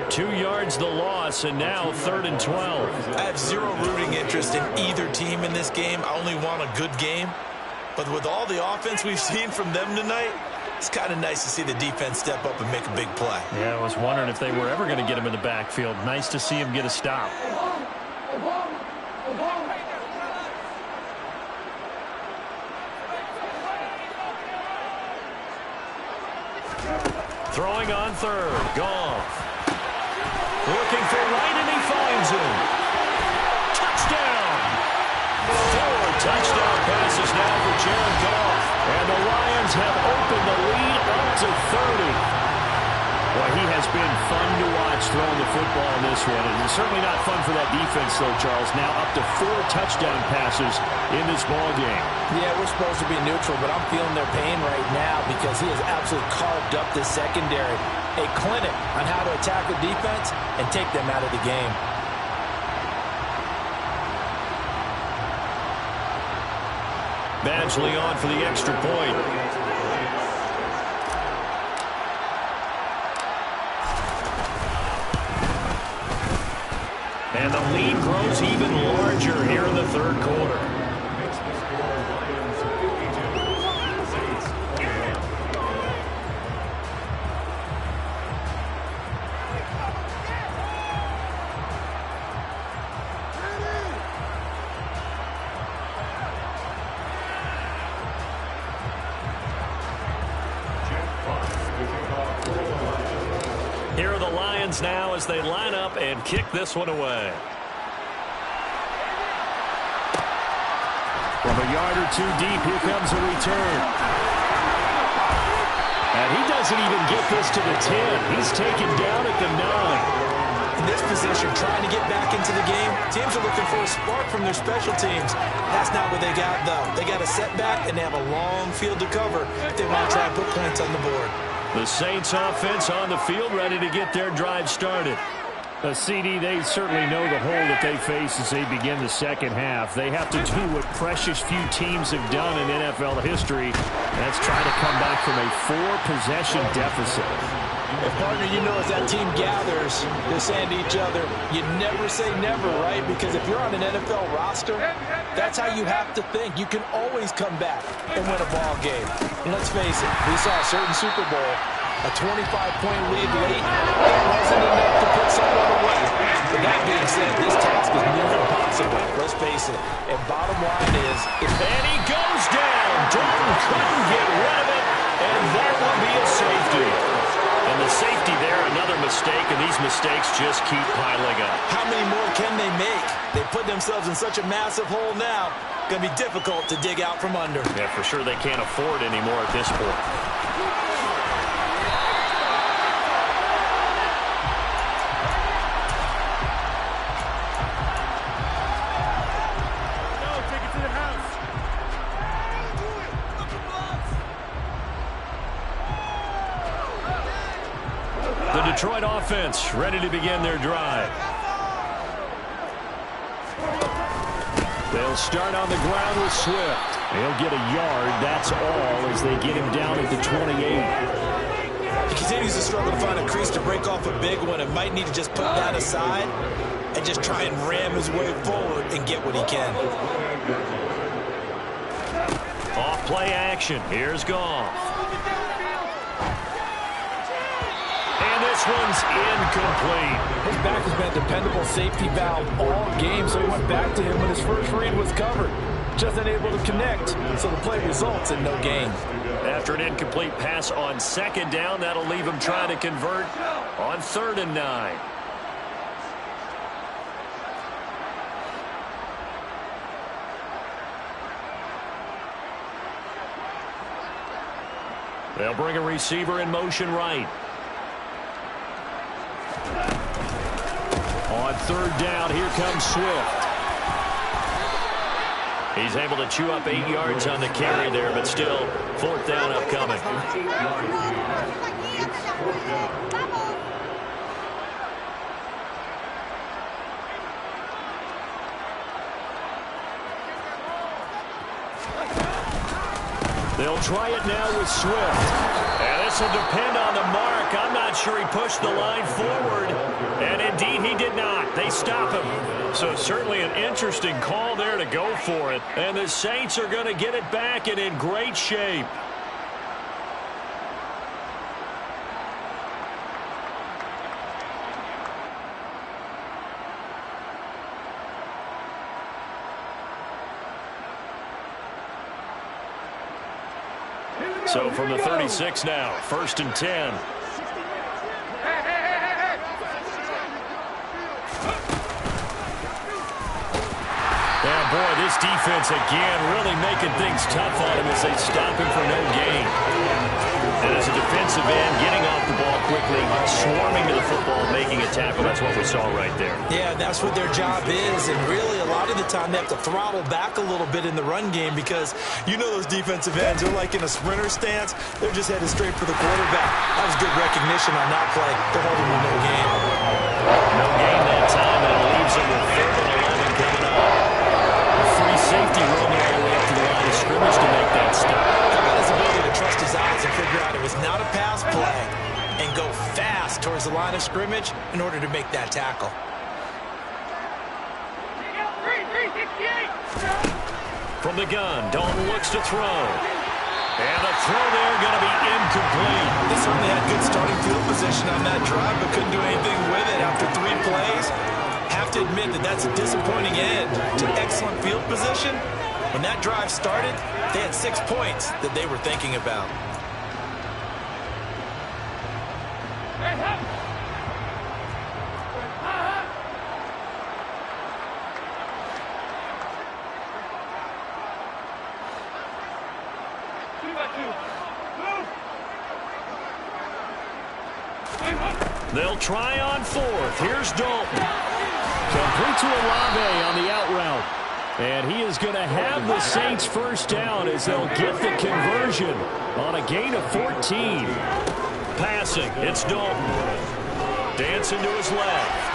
2 yards the loss, and now 3rd and 12. I have zero rooting interest in either team in this game. I only want a good game. But with all the offense we've seen from them tonight, it's kind of nice to see the defense step up and make a big play. Yeah, I was wondering if they were ever going to get him in the backfield. Nice to see him get a stop. Throwing on 3rd. Goff. Looking for Wright, and he finds him. Touchdown! 4 touchdown passes now for Jared Goff. And the Lions have opened the lead up to 30. Well, he has been fun to watch throwing the football in this one. And it's certainly not fun for that defense, though, Charles. Now up to 4 touchdown passes in this ball game. Yeah, we're supposed to be neutral, but I'm feeling their pain right now because he has absolutely carved up this secondary. A clinic on how to attack the defense and take them out of the game. Badgley on for the extra point. And the lead grows even larger here in the 3rd quarter. Here are the Lions now as they line up and kick this one away. From a yard or 2 deep, here comes a return. And he doesn't even get this to the 10. He's taken down at the 9. In this position, trying to get back into the game, teams are looking for a spark from their special teams. That's not what they got, though. They got a setback, and they have a long field to cover if they want to try and put points on the board. The Saints offense on the field, ready to get their drive started. CD, they certainly know the hole that they face as they begin the second half. They have to do what precious few teams have done in NFL history. That's try to come back from a 4-possession deficit. And partner, you know, as that team gathers, they're saying to each other, you never say never, right? Because if you're on an NFL roster, that's how you have to think. You can always come back and win a ball game. And let's face it, we saw a certain Super Bowl, a 25-point lead late. It wasn't enough to put someone away. But that being said, this task is near impossible. Let's face it. And bottom line is... And he goes down. Dalton couldn't get rid of it. And that will be a safety. And the safety there, another mistake, and these mistakes just keep piling up. How many more can they make? They put themselves in such a massive hole now. Going to be difficult to dig out from under. Yeah, for sure they can't afford anymore at this point. The Detroit offense ready to begin their drive. They'll start on the ground with Swift. They'll get a yard, that's all, as they get him down at the 28. He continues to struggle to find a crease to break off a big one and might need to just put that aside and just try and ram his way forward and get what he can. Off play action. Here's Goff. And this one's incomplete. His back has been a dependable safety valve all game, so he went back to him when his first read was covered. just unable to connect, so the play results in no gain. After an incomplete pass on second down, that'll leave him trying to convert on 3rd and 9. They'll bring a receiver in motion right. On 3rd down, here comes Swift. He's able to chew up 8 yards on the carry there, but still 4th down upcoming. They'll try it now with Swift. And this will depend on the mark. I'm not sure he pushed the line forward. And indeed, he did not. They stop him. So certainly an interesting call there to go for it. And the Saints are going to get it back and in great shape. So from the 36 now, 1st and 10. Yeah, boy, this defense again really making things tough on him as they stop him for no gain. And as a defensive end, getting off the ball quickly, swarming to the football, making a tackle. That's what we saw right there. Yeah, that's what their job is. And really, a lot of the time, they have to throttle back a little bit in the run game because you know those defensive ends, they're like in a sprinter stance. They're just headed straight for the quarterback. That was good recognition on that play. They're holding with no gain. No gain that time, and it leaves them with 3rd and 11 coming up. A free safety roaming all the way up to the line of scrimmage to make that stop. How about his ability to trust his eyes and figure out it was not a pass play and go fast towards the line of scrimmage in order to make that tackle. From the gun, Dalton looks to throw. And the throw there going to be incomplete. They certainly had good starting field position on that drive, but couldn't do anything with it after 3 plays. Have to admit that that's a disappointing end to excellent field position. When that drive started, they had 6 points that they were thinking about. They'll try on 4th. Here's Dalton. Complete to Olave on the out route. And he is going to have the Saints 1st down as they'll get the conversion on a gain of 14. Passing, it's Dalton. Dancing to his left.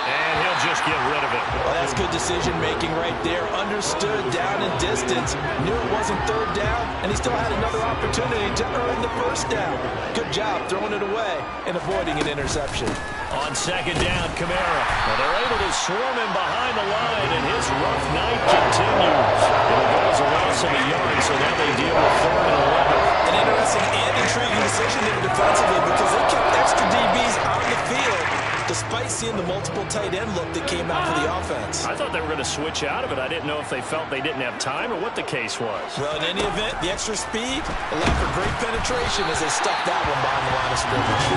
And he'll just get rid of it. Well, that's good decision-making right there. Understood down and distance. Knew it wasn't 3rd down, and he still had another opportunity to earn the 1st down. Good job throwing it away and avoiding an interception. On 2nd down, Kamara. Well, they're able to swarm him behind the line, and his rough night continues. It goes a loss of a yard, so now they deal with 3rd and 11. An interesting and intriguing decision there defensively because they kept extra DBs on the field despite seeing the multiple tight end look that came out for the offense. I thought they were going to switch out of it. I didn't know if they felt they didn't have time or what the case was. Well, in any event, the extra speed allowed for great penetration as they stuffed that one behind the line of scrimmage.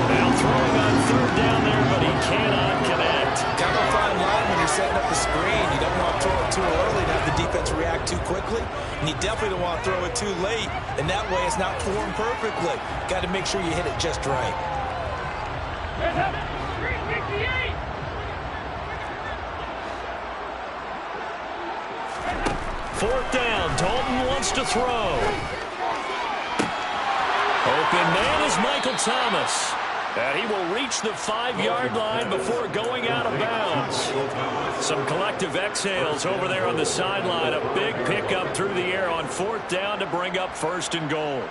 Now throwing on 3rd down there, but he cannot connect. Kind of a fine line when you're setting up the screen. You don't want to throw it too early and have the defense react too quickly. And you definitely don't want to throw it too late. And that way it's not formed perfectly. Got to make sure you hit it just right. 4th down. Dalton wants to throw. Open man is Michael Thomas. And he will reach the 5-yard line before going out of bounds. Some collective exhales over there on the sideline. A big pickup through the air on 4th down to bring up 1st and goal.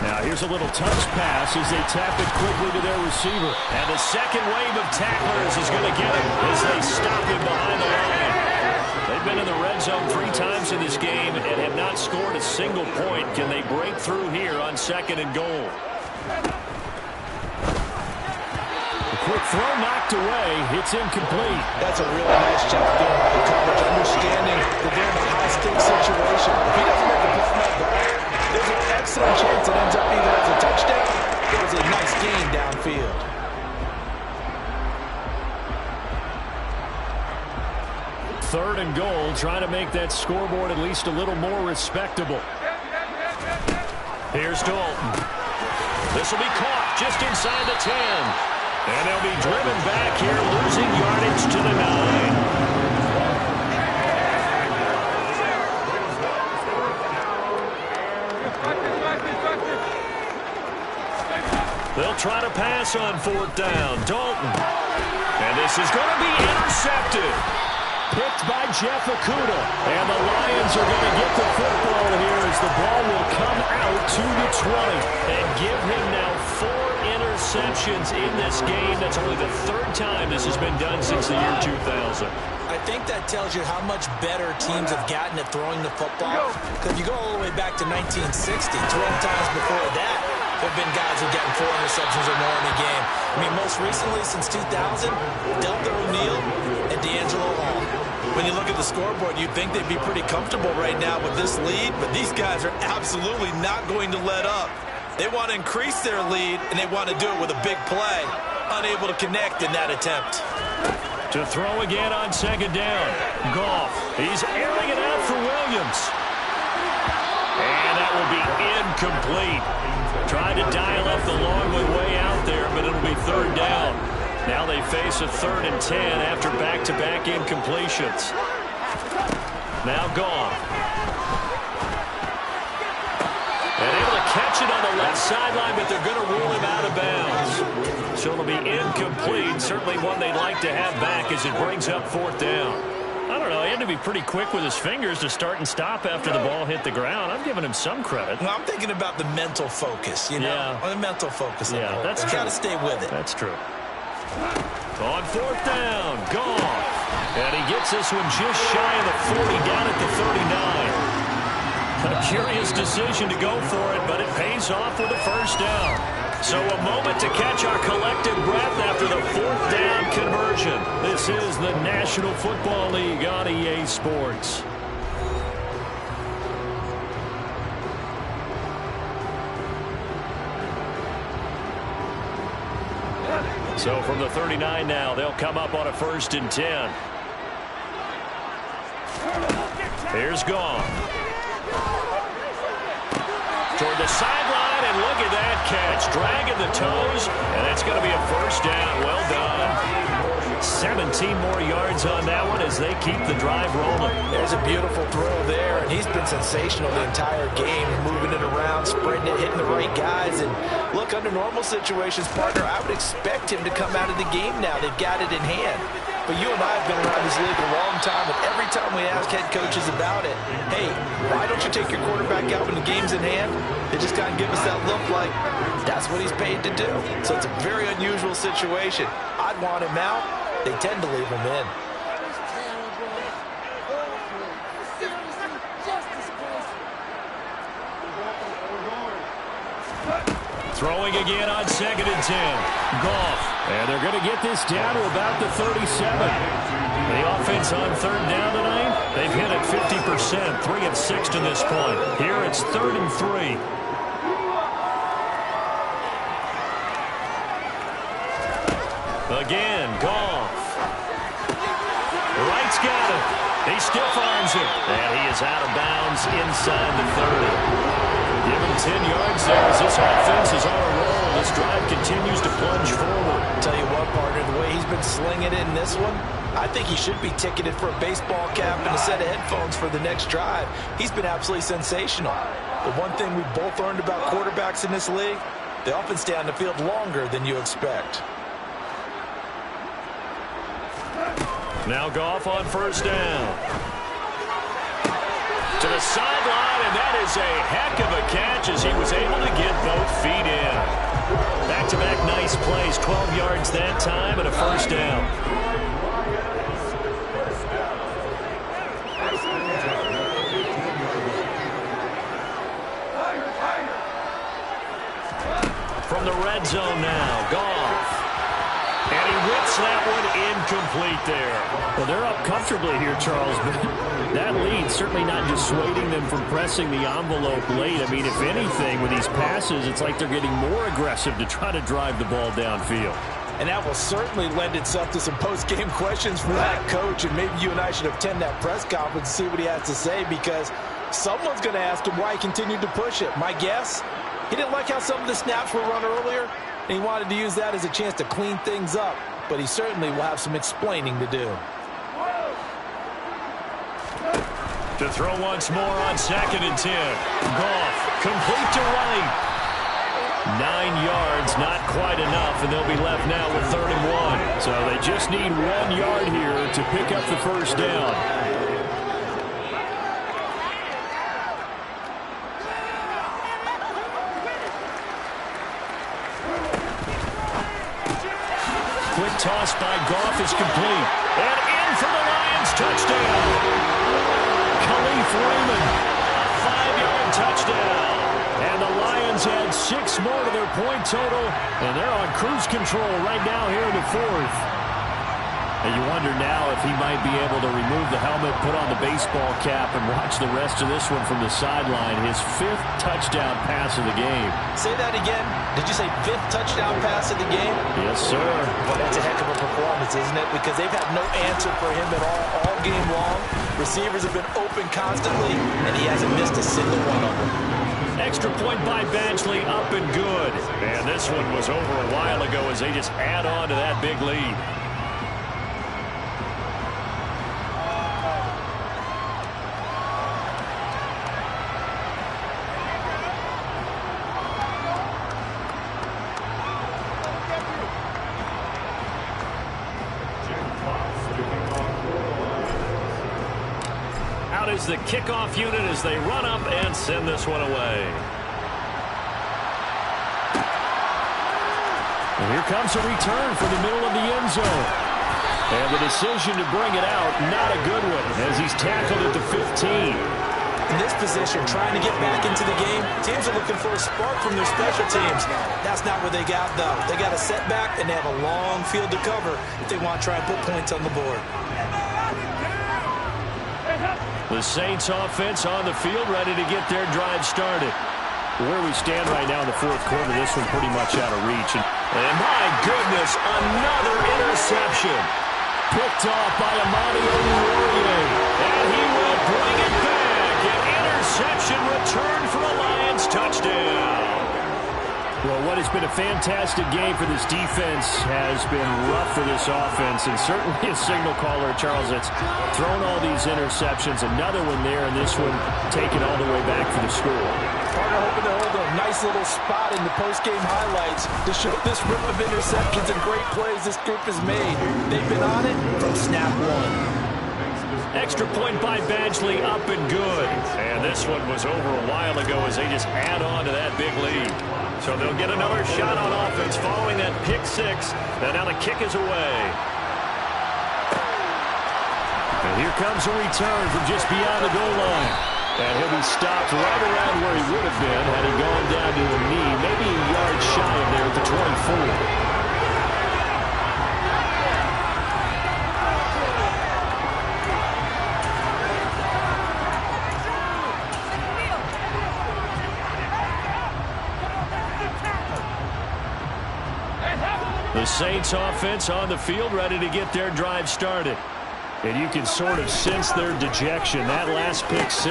Now here's a little touch pass as they tap it quickly to their receiver. And the second wave of tacklers is going to get him as they stop him behind the line. They They've been in the red zone 3 times in this game and have not scored a single point. Can they break through here on 2nd and goal? Quick throw knocked away. It's incomplete. That's a really nice job doing the coverage, understanding that they're in a high-stakes situation. If he doesn't make a play on that ball, there's an excellent chance it ends up either as a touchdown or as a nice gain downfield. Third and goal, trying to make that scoreboard at least a little more respectable. Here's Dalton. This will be caught just inside the 10. And they'll be driven back here, losing yardage to the 9. They'll try to pass on 4th down. Dalton. And this is going to be intercepted. Picked by Jeff Okudah. And the Lions are going to get the football here as the ball will come out to the 20. And give him now 4 interceptions in this game. That's only the 3rd time this has been done since the year 2000. I think that tells you how much better teams have gotten at throwing the football. Because if you go all the way back to 1960, 12 times before that, there have been guys who have gotten 4 interceptions or more in a game. I mean, most recently since 2000, Delta O'Neal and D'Angelo Hall. When you look at the scoreboard, you'd think they'd be pretty comfortable right now with this lead, but these guys are absolutely not going to let up. They want to increase their lead, and they want to do it with a big play. Unable to connect in that attempt. To throw again on 2nd down. Goff. He's airing it out for Williams. And that will be incomplete. Tried to dial up the long way out there, but it'll be 3rd down. Now they face a 3rd and 10 after back-to-back incompletions. Now Goff. And able to catch it on the left sideline, but they're going to rule him out of bounds. So it'll be incomplete. Certainly one they'd like to have back as it brings up 4th down. I don't know. He had to be pretty quick with his fingers to start and stop after the ball hit the ground. I'm giving him some credit. Well, I'm thinking about the mental focus, you know? Yeah. The mental focus. Yeah, that's true. You got to stay with it. That's true. On 4th down, Goff. And he gets this one just shy of the 40, down at the 39. A curious decision to go for it, but it pays off with a 1st down. So a moment to catch our collective breath after the 4th down conversion. This is the National Football League on EA Sports. So from the 39 now, they'll come up on a 1st and 10. Here's Goff. Toward the sideline, and look at that catch. Dragging the toes, and that's going to be a 1st down. Well done. 17 more yards on that one as they keep the drive rolling. There's a beautiful throw there, and he's been sensational the entire game, moving it around, spreading it, hitting the right guys. And look, under normal situations, partner, I would expect him to come out of the game now. They've got it in hand. But you and I have been around this league a long time, and every time we ask head coaches about it, hey, why don't you take your quarterback out when the game's in hand? They just kind of give us that look like that's what he's paid to do. So it's a very unusual situation. I'd want him out. They tend to leave him in. Throwing again on 2nd and 10. Goff. And they're going to get this down to about the 37. The offense on 3rd down tonight, they've hit it 50%, 3 of 6 to this point. Here it's 3rd and 3. Again, Goff. Wright's got it. He stiff arms it. And he is out of bounds inside the 30. Give him 10 yards there as this offense is on a roll. This drive continues to plunge forward. Tell you what, partner, the way he's been slinging it in this one, I think he should be ticketed for a baseball cap and a set of headphones for the next drive. He's been absolutely sensational. The one thing we both learned about quarterbacks in this league, they often stay on the field longer than you expect. Now Goff on 1st down. To the sideline, and that is a heck of a catch as he was able to get both feet in. Back-to-back nice plays, 12 yards that time and a 1st down. Tips that one incomplete there. Well, they're up comfortably here, Charles, but that lead certainly not dissuading them from pressing the envelope late. I mean, if anything, with these passes, it's like they're getting more aggressive to try to drive the ball downfield. And that will certainly lend itself to some post-game questions for that coach, and maybe you and I should attend that press conference and see what he has to say, because someone's going to ask him why he continued to push it. My guess, he didn't like how some of the snaps were run earlier, and he wanted to use that as a chance to clean things up. But he certainly will have some explaining to do. To throw once more on 2nd and 10. Goff, complete to right. 9 yards, not quite enough, and they'll be left now with 3rd and 1. So they just need 1 yard here to pick up the first down. Quick toss by Goff is complete. And in for the Lions, touchdown. Khalif Raymond, a 5-yard touchdown. And the Lions add 6 more to their point total, and they're on cruise control right now here in the 4th. And you wonder now if he might be able to remove the helmet, put on the baseball cap, and watch the rest of this one from the sideline. His 5th touchdown pass of the game. Say that again. Did you say 5th touchdown pass of the game? Yes, sir. Well, that's a heck of a performance, isn't it? Because they've had no answer for him at all game long. Receivers have been open constantly, and he hasn't missed a single one of them. Extra point by Badgley, up and good. And this one was over a while ago as they just add on to that big lead. Out is the kickoff unit as they run up and send this one away. And here comes a return from the middle of the end zone. And the decision to bring it out, not a good one, as he's tackled at the 15. In this position, trying to get back into the game, teams are looking for a spark from their special teams. That's not what they got, though. They got a setback, and they have a long field to cover if they want to try and put points on the board. The Saints offense on the field, ready to get their drive started. Where we stand right now in the 4th quarter, this one pretty much out of reach. And my goodness, another interception. Picked off by Amani Oruwariye. And he will bring it back. An interception return for the Lions, touchdown. Well, what has been a fantastic game for this defense has been rough for this offense, and certainly a signal caller, Charles, that's thrown all these interceptions. Another one there, and this one taken all the way back for the score. Partner hoping to hold a nice little spot in the post-game highlights to show this rip of interceptions and great plays this group has made. They've been on it from snap one. Extra point by Badgley, up and good. And this one was over a while ago as they just add on to that big lead. So they'll get another shot on offense following that pick 6. And now the kick is away. And here comes a return from just beyond the goal line. And he'll be stopped right around where he would have been had he gone down to a knee, maybe a yard shy of there at the 24. The Saints offense on the field, ready to get their drive started. And you can sort of sense their dejection. That last pick 6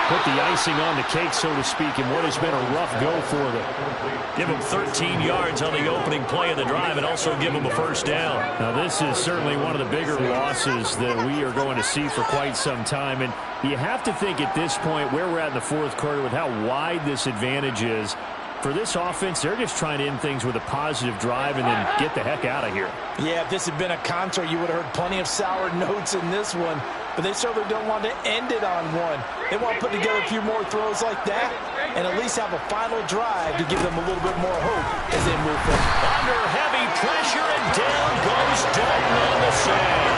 put the icing on the cake, so to speak, in what has been a rough go for them. Give them 13 yards on the opening play of the drive and also give them a first down. Now, this is certainly one of the bigger losses that we are going to see for quite some time. And you have to think at this point where we're at in the 4th quarter with how wide this advantage is. For this offense, they're just trying to end things with a positive drive and then get the heck out of here. Yeah, if this had been a contra, you would have heard plenty of sour notes in this one. But they certainly don't want to end it on one. They want to put together a few more throws like that and at least have a final drive to give them a little bit more hope as they move forward. Under heavy pressure, and down goes Dalton on the sack.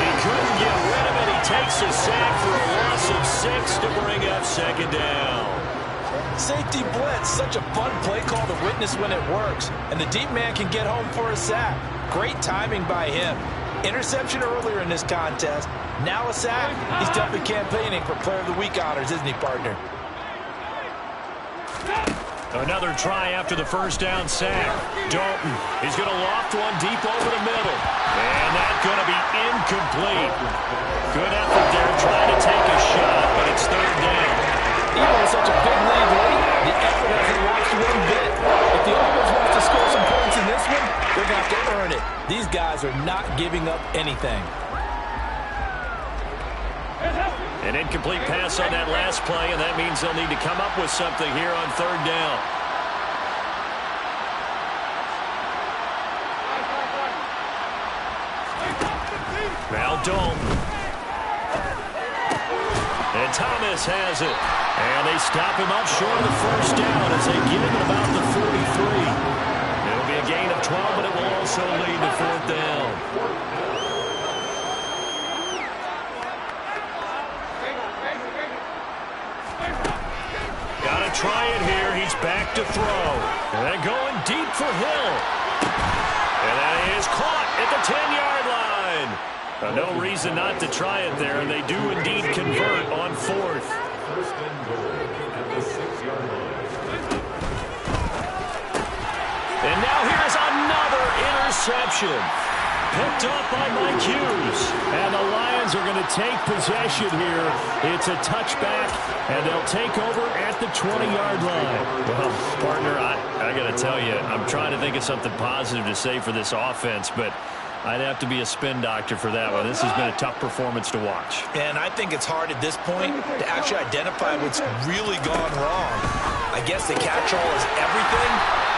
He couldn't get rid of it. He takes a sack for a loss of 6 to bring up 2nd down. Safety blitz, such a fun play call to witness when it works. And the deep man can get home for a sack. Great timing by him. Interception earlier in this contest. Now a sack. He's definitely campaigning for Player of the Week honors, isn't he, partner? Another try after the first down sack. Dalton, he's going to loft one deep over the middle. And that's going to be incomplete. Good effort there trying to take a shot, but it's third down. Even with such a big lead late, the effort hasn't watched one bit. If the offense wants to score some points in this one, they're going to have to earn it. These guys are not giving up anything. An incomplete pass on that last play, and that means they'll need to come up with something here on third down. Now Dalton. And Thomas has it. And they stop him up short of the first down as they get him at about the 43. It'll be a gain of 12, but it will also lead to fourth down. Got to try it here. He's back to throw. And they're going deep for Hill. And that is caught at the 10-yard line. No reason not to try it there, and they do indeed convert on fourth. First and goal at the 6-yard line. And now here's another interception. Picked up by Mike Hughes. And the Lions are going to take possession here. It's a touchback, and they'll take over at the 20-yard line. Well, partner, I got to tell you, I'm trying to think of something positive to say for this offense, but I'd have to be a spin doctor for that one. This has been a tough performance to watch. And I think it's hard at this point to actually identify what's really gone wrong. I guess the catch-all is everything.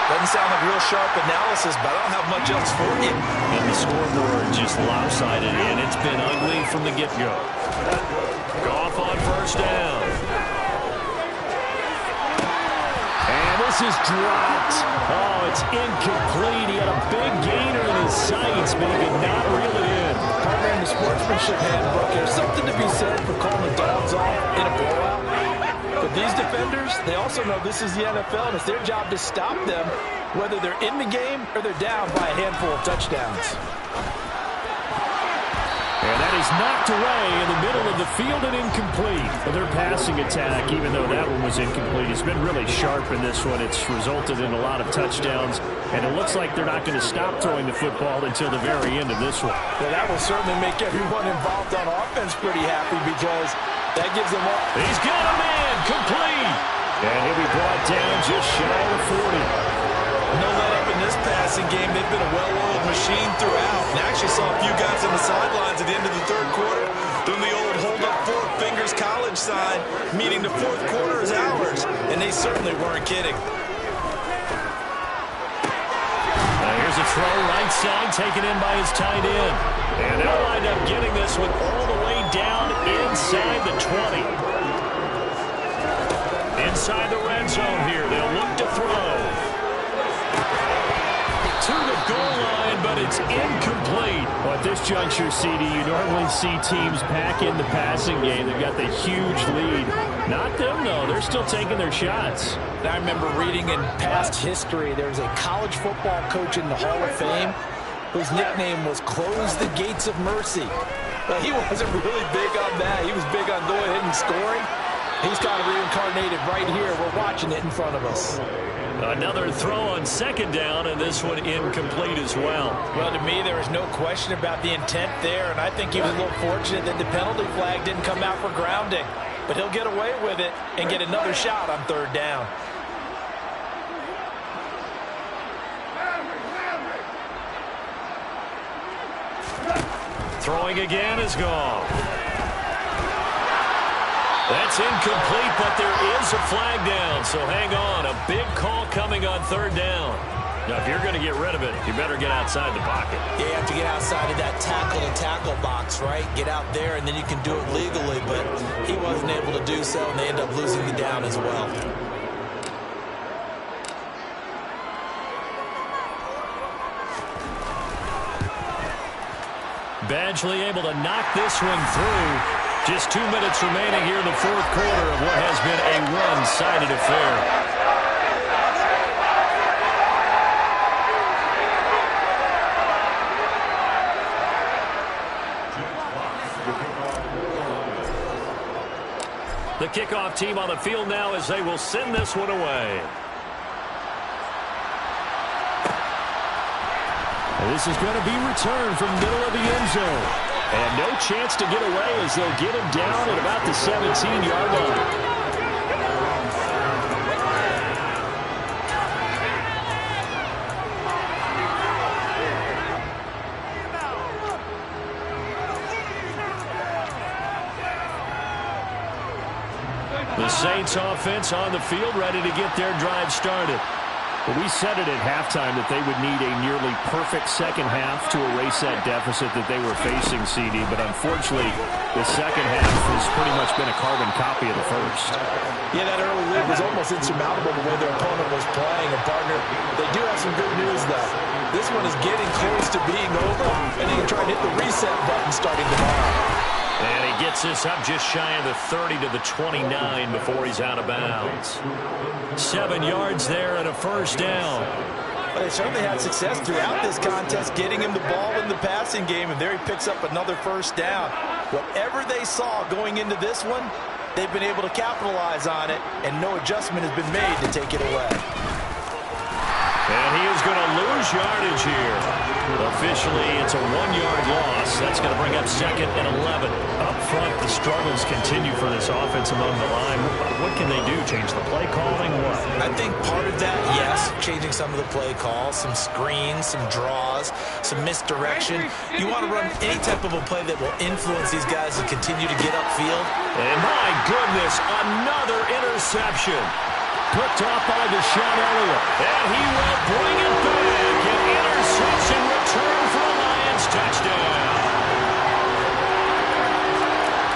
Doesn't sound like real sharp analysis, but I don't have much else for you. And the scoreboard just lopsided, and it's been ugly from the get-go. Goff on first down. And this is dropped. Oh, it's incomplete. He had a big gainer in his sights, but he could not reel it in. Partner, in the sportsmanship handbook, there's something to be said for calling the dogs off in a blowout. But these defenders, they also know this is the NFL, and it's their job to stop them, whether they're in the game or they're down by a handful of touchdowns. And that is knocked away in the middle of the field and incomplete. But their passing attack, even though that one was incomplete, has been really sharp in this one. It's resulted in a lot of touchdowns, and it looks like they're not going to stop throwing the football until the very end of this one. Well, that will certainly make everyone involved on offense pretty happy because that gives them up. He's got a man complete. And he'll be brought down just shy of 40. No let-up in this passing game. They've been a well-oiled machine throughout. And I actually saw a few guys on the sidelines at the end of the third quarter doing the old hold-up four fingers college sign, meaning the fourth quarter is ours. And they certainly weren't kidding. Now here's a throw right side taken in by his tight end. And they'll wind up getting this one all the way down inside the 20. Inside the red zone here. They'll look to throw. To the goal line, but it's incomplete. Well, at this juncture, CD, you normally see teams pack in the passing game. They've got the huge lead. Not them, though. They're still taking their shots. I remember reading in past history, there was a college football coach in the Hall of Fame whose nickname was Close the Gates of Mercy. Well, he wasn't really big on that. He was big on going ahead and scoring. He's kind of reincarnated right here. We're watching it in front of us. Another throw on second down, and this one incomplete as well. Well, to me, there was no question about the intent there, and I think he was a little fortunate that the penalty flag didn't come out for grounding. But he'll get away with it and get another shot on third down. Throwing again is gone. That's incomplete, but there is a flag down, so hang on. A big call coming on third down. Now, if you're going to get rid of it, you better get outside the pocket. Yeah, you have to get outside of that tackle box, right? Get out there, and then you can do it legally, but he wasn't able to do so, and they end up losing the down as well. Badgley able to knock this one through. Just 2 minutes remaining here in the fourth quarter of what has been a one-sided affair. The kickoff team on the field now as they will send this one away. And this is going to be returned from the middle of the end zone. And no chance to get away as they'll get him down at about the 17-yard line. The Saints offense on the field ready to get their drive started. Well, we said it at halftime that they would need a nearly perfect second half to erase that deficit that they were facing, CD. But unfortunately, the second half has pretty much been a carbon copy of the first. Yeah, that early lead was almost insurmountable the way their opponent was playing. And, partner, they do have some good news, though. This one is getting close to being over, and he can try and hit the reset button starting tomorrow. And he gets this up just shy of the 30 to the 29 before he's out of bounds. 7 yards there and a first down. But they certainly had success throughout this contest, getting him the ball in the passing game, and there he picks up another first down. Whatever they saw going into this one, they've been able to capitalize on it, and no adjustment has been made to take it away. And he is going to lose yardage here. Officially, it's a 1-yard loss. That's going to bring up 2nd and 11. Up front, the struggles continue for this offense along the line. What can they do? Change the play calling? What? I think part of that, yes, changing some of the play calls, some screens, some draws, some misdirection. You want to run any type of a play that will influence these guys to continue to get upfield. And my goodness, another interception. Picked off by Deshaun Elliott. And he will bring it back. An interception return for a Lions touchdown.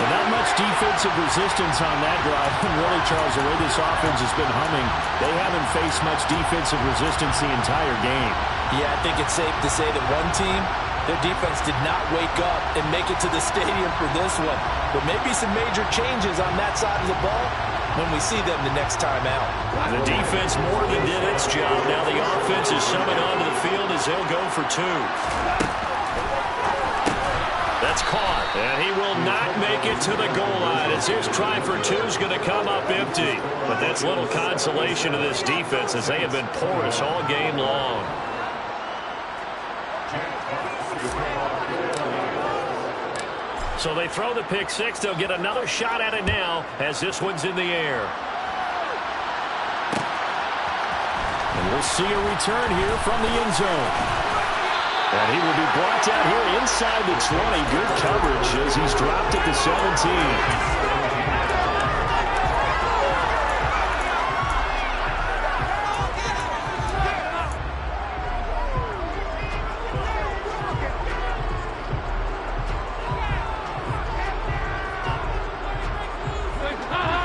And not much defensive resistance on that drive. And really, Charles, the way this offense has been humming, they haven't faced much defensive resistance the entire game. Yeah, I think it's safe to say that one team, their defense did not wake up and make it to the stadium for this one. But maybe some major changes on that side of the ball when we see them the next time out. The defense more than did its job. Now the offense is summoned onto the field as they'll go for 2. That's caught, and he will not make it to the goal line as his try for 2 is going to come up empty. But that's little consolation to this defense as they have been porous all game long. So they throw the pick 6. They'll get another shot at it now as this one's in the air. And we'll see a return here from the end zone. And he will be blocked out here inside the 20. Good coverage as he's dropped at the 17.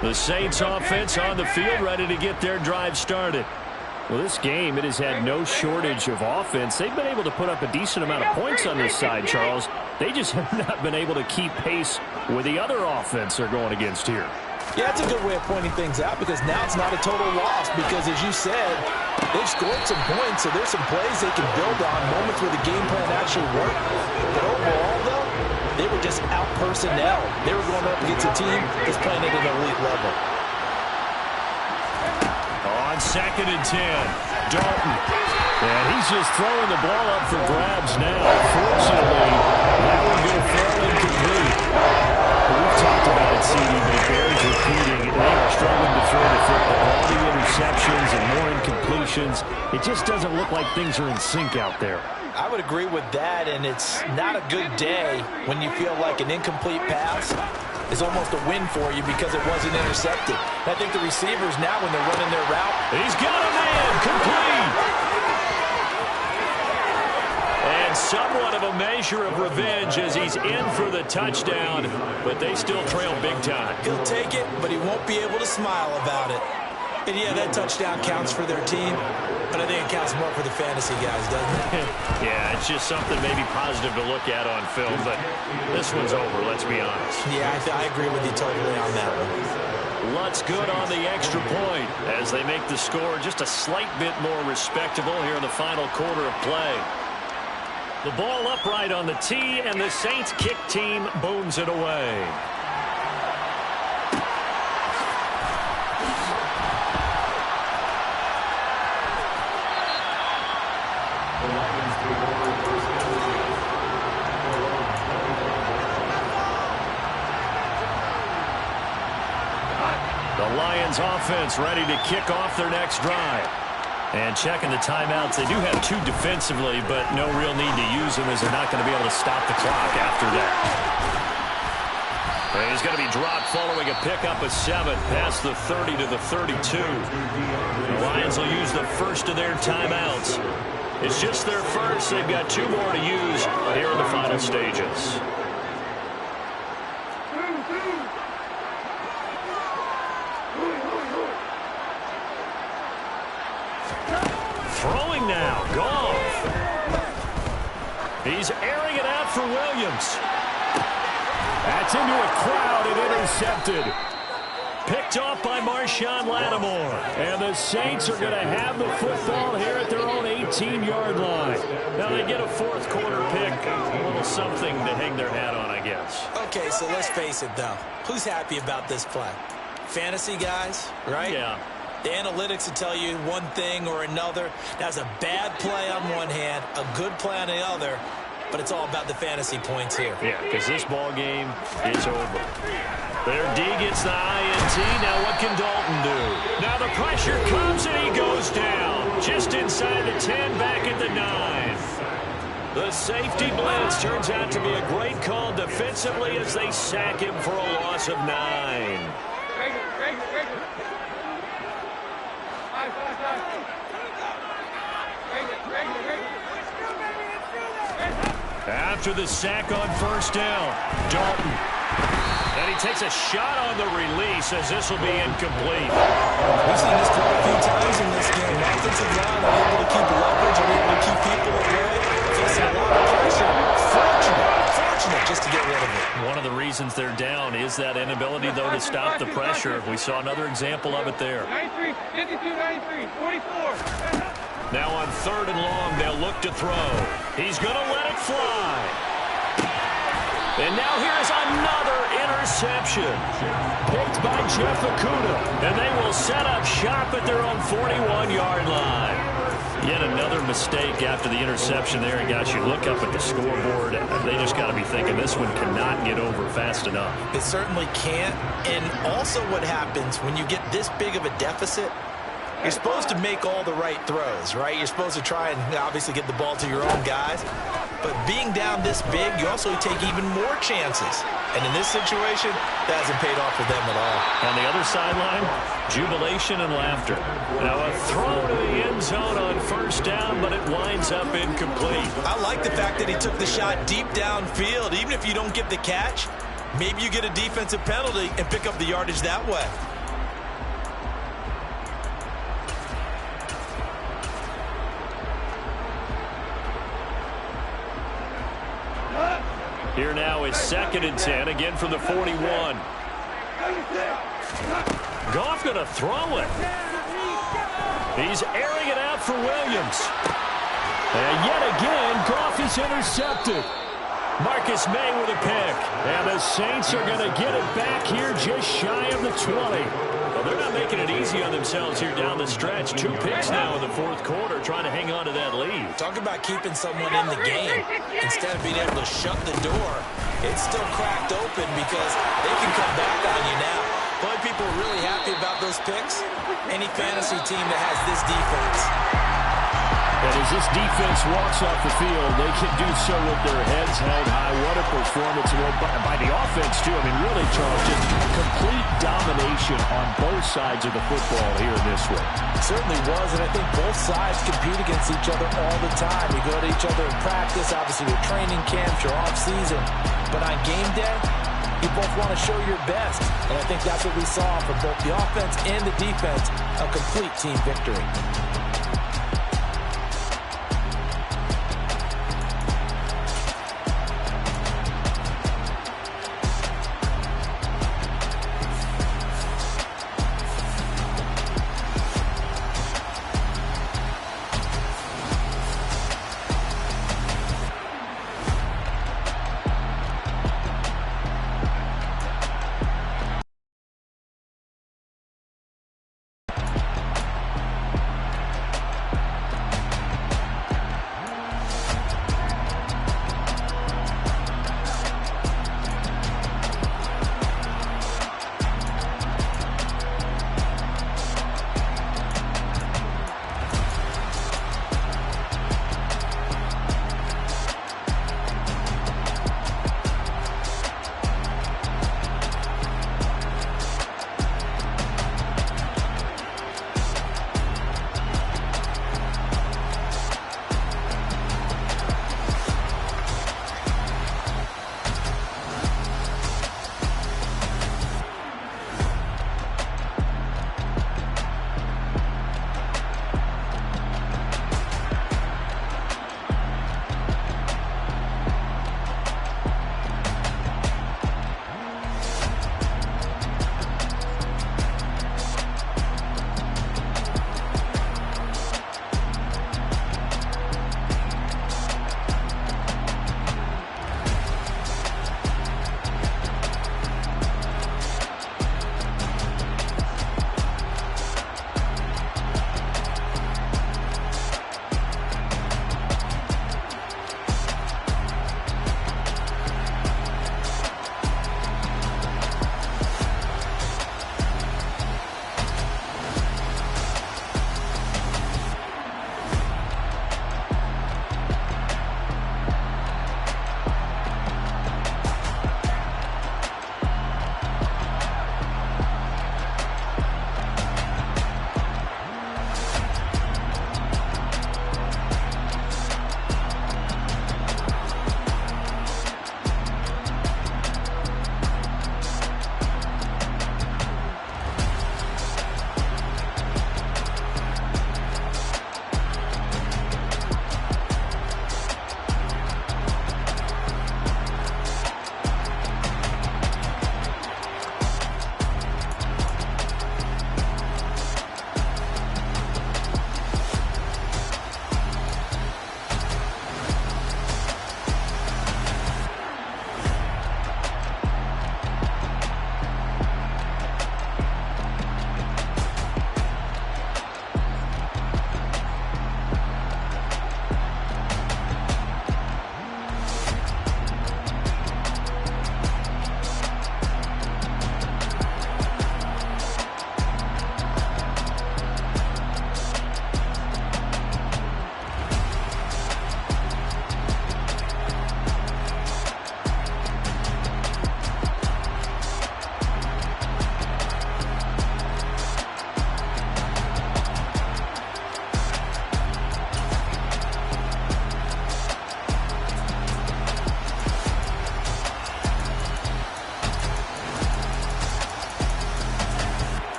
The Saints offense on the field ready to get their drive started. Well, this game, it has had no shortage of offense. They've been able to put up a decent amount of points on this side, Charles. They just have not been able to keep pace with the other offense they're going against here. Yeah, that's a good way of pointing things out because now it's not a total loss because, as you said, they've scored some points, so there's some plays they can build on, moments where the game plan actually worked. But overall, though, they were just out-personnel. They were going up against a team that's playing at an elite level. On 2nd and 10, Dalton. And he's just throwing the ball up for grabs now. Fortunately, that one will fall incomplete. We've talked about it, CD, but it bears repeating. They are struggling to throw the football. All the interceptions and more incompletions. It just doesn't look like things are in sync out there. I would agree with that, and it's not a good day when you feel like an incomplete pass is almost a win for you because it wasn't intercepted. And I think the receivers now, when they're running their route, he's got a man, complete. And somewhat of a measure of revenge as he's in for the touchdown, but they still trail big time. He'll take it, but he won't be able to smile about it. And yeah, that touchdown counts for their team, but I think it counts more for the fantasy guys, doesn't it? Yeah, it's just something maybe positive to look at on film, but this one's over, let's be honest. Yeah, I agree with you totally on that one. Lutz good on the extra point as they make the score just a slight bit more respectable here in the final quarter of play. The ball upright on the tee, and the Saints kick team booms it away. The Lions offense ready to kick off their next drive. And checking the timeouts, they do have 2 defensively, but no real need to use them as they're not going to be able to stop the clock after that. And he's going to be dropped following a pickup of 7 past the 30 to the 32. The Lions will use the first of their timeouts. It's just their first. They've got 2 more to use here in the final stages. Throwing now, Goff. He's airing it out for Williams. That's into a crowd and intercepted. Picked off by Marshawn Lattimore. And the Saints are going to have the football here at their own 18-yard line. Now they get a fourth quarter pick. A little something to hang their hat on, I guess. Okay, so let's face it, though. Who's happy about this play? Fantasy guys, right? Yeah. The analytics will tell you one thing or another. That's a bad play on one hand, a good play on the other, but it's all about the fantasy points here. Yeah, because this ball game is over. Their D gets the INT. Now what can Dalton do? Now the pressure comes and he goes down. Just inside the 10, back at the 9. The safety blitz turns out to be a great call defensively as they sack him for a loss of 9. After the sack on first down, Dalton. And he takes a shot on the release as this will be incomplete. We've seen this quite a few times in this game. Offensive line are able to keep leverage, are able to keep people away, facing a lot of pressure. Fortunate just to get rid of it. One of the reasons they're down is that inability, though, to stop the pressure. We saw another example of it there. 93, 52, 93, 44. Now on 3rd and long, they'll look to throw. He's going to let it fly. And now here's another interception. Picked by Jeff Okudah. And they will set up shop at their own 41-yard line. Yet another mistake after the interception there. And guys, you look up at the scoreboard, they just got to be thinking this one cannot get over fast enough. It certainly can't. And also what happens when you get this big of a deficit, you're supposed to make all the right throws, right? You're supposed to try and obviously get the ball to your own guys. But being down this big, you also take even more chances. And in this situation, that hasn't paid off for them at all. On the other sideline, jubilation and laughter. Now a throw to the end zone on first down, but it winds up incomplete. I like the fact that he took the shot deep downfield. Even if you don't get the catch, maybe you get a defensive penalty and pick up the yardage that way. Here now is 2nd and 10, again from the 41. Goff going to throw it. He's airing it out for Williams. And yet again, Goff is intercepted. Marcus May with a pick. And the Saints are going to get it back here just shy of the 20. Well, they're not making it easy on themselves here down the stretch. 2 picks now in the 4th quarter, trying to hang on to that lead. Talk about keeping someone in the game. Instead of being able to shut the door, it's still cracked open because they can come back on you now. The only people are really happy about those picks, any fantasy team that has this defense. And as this defense walks off the field, they can do so with their heads held high. What a performance by the offense, too. I mean, really, Charles, just complete domination on both sides of the football here in this one. It certainly was, and I think both sides compete against each other all the time. You go to each other in practice, obviously with training camps, your off-season. But on game day, You both want to show your best, and I think that's what we saw from both the offense and the defense, a complete team victory.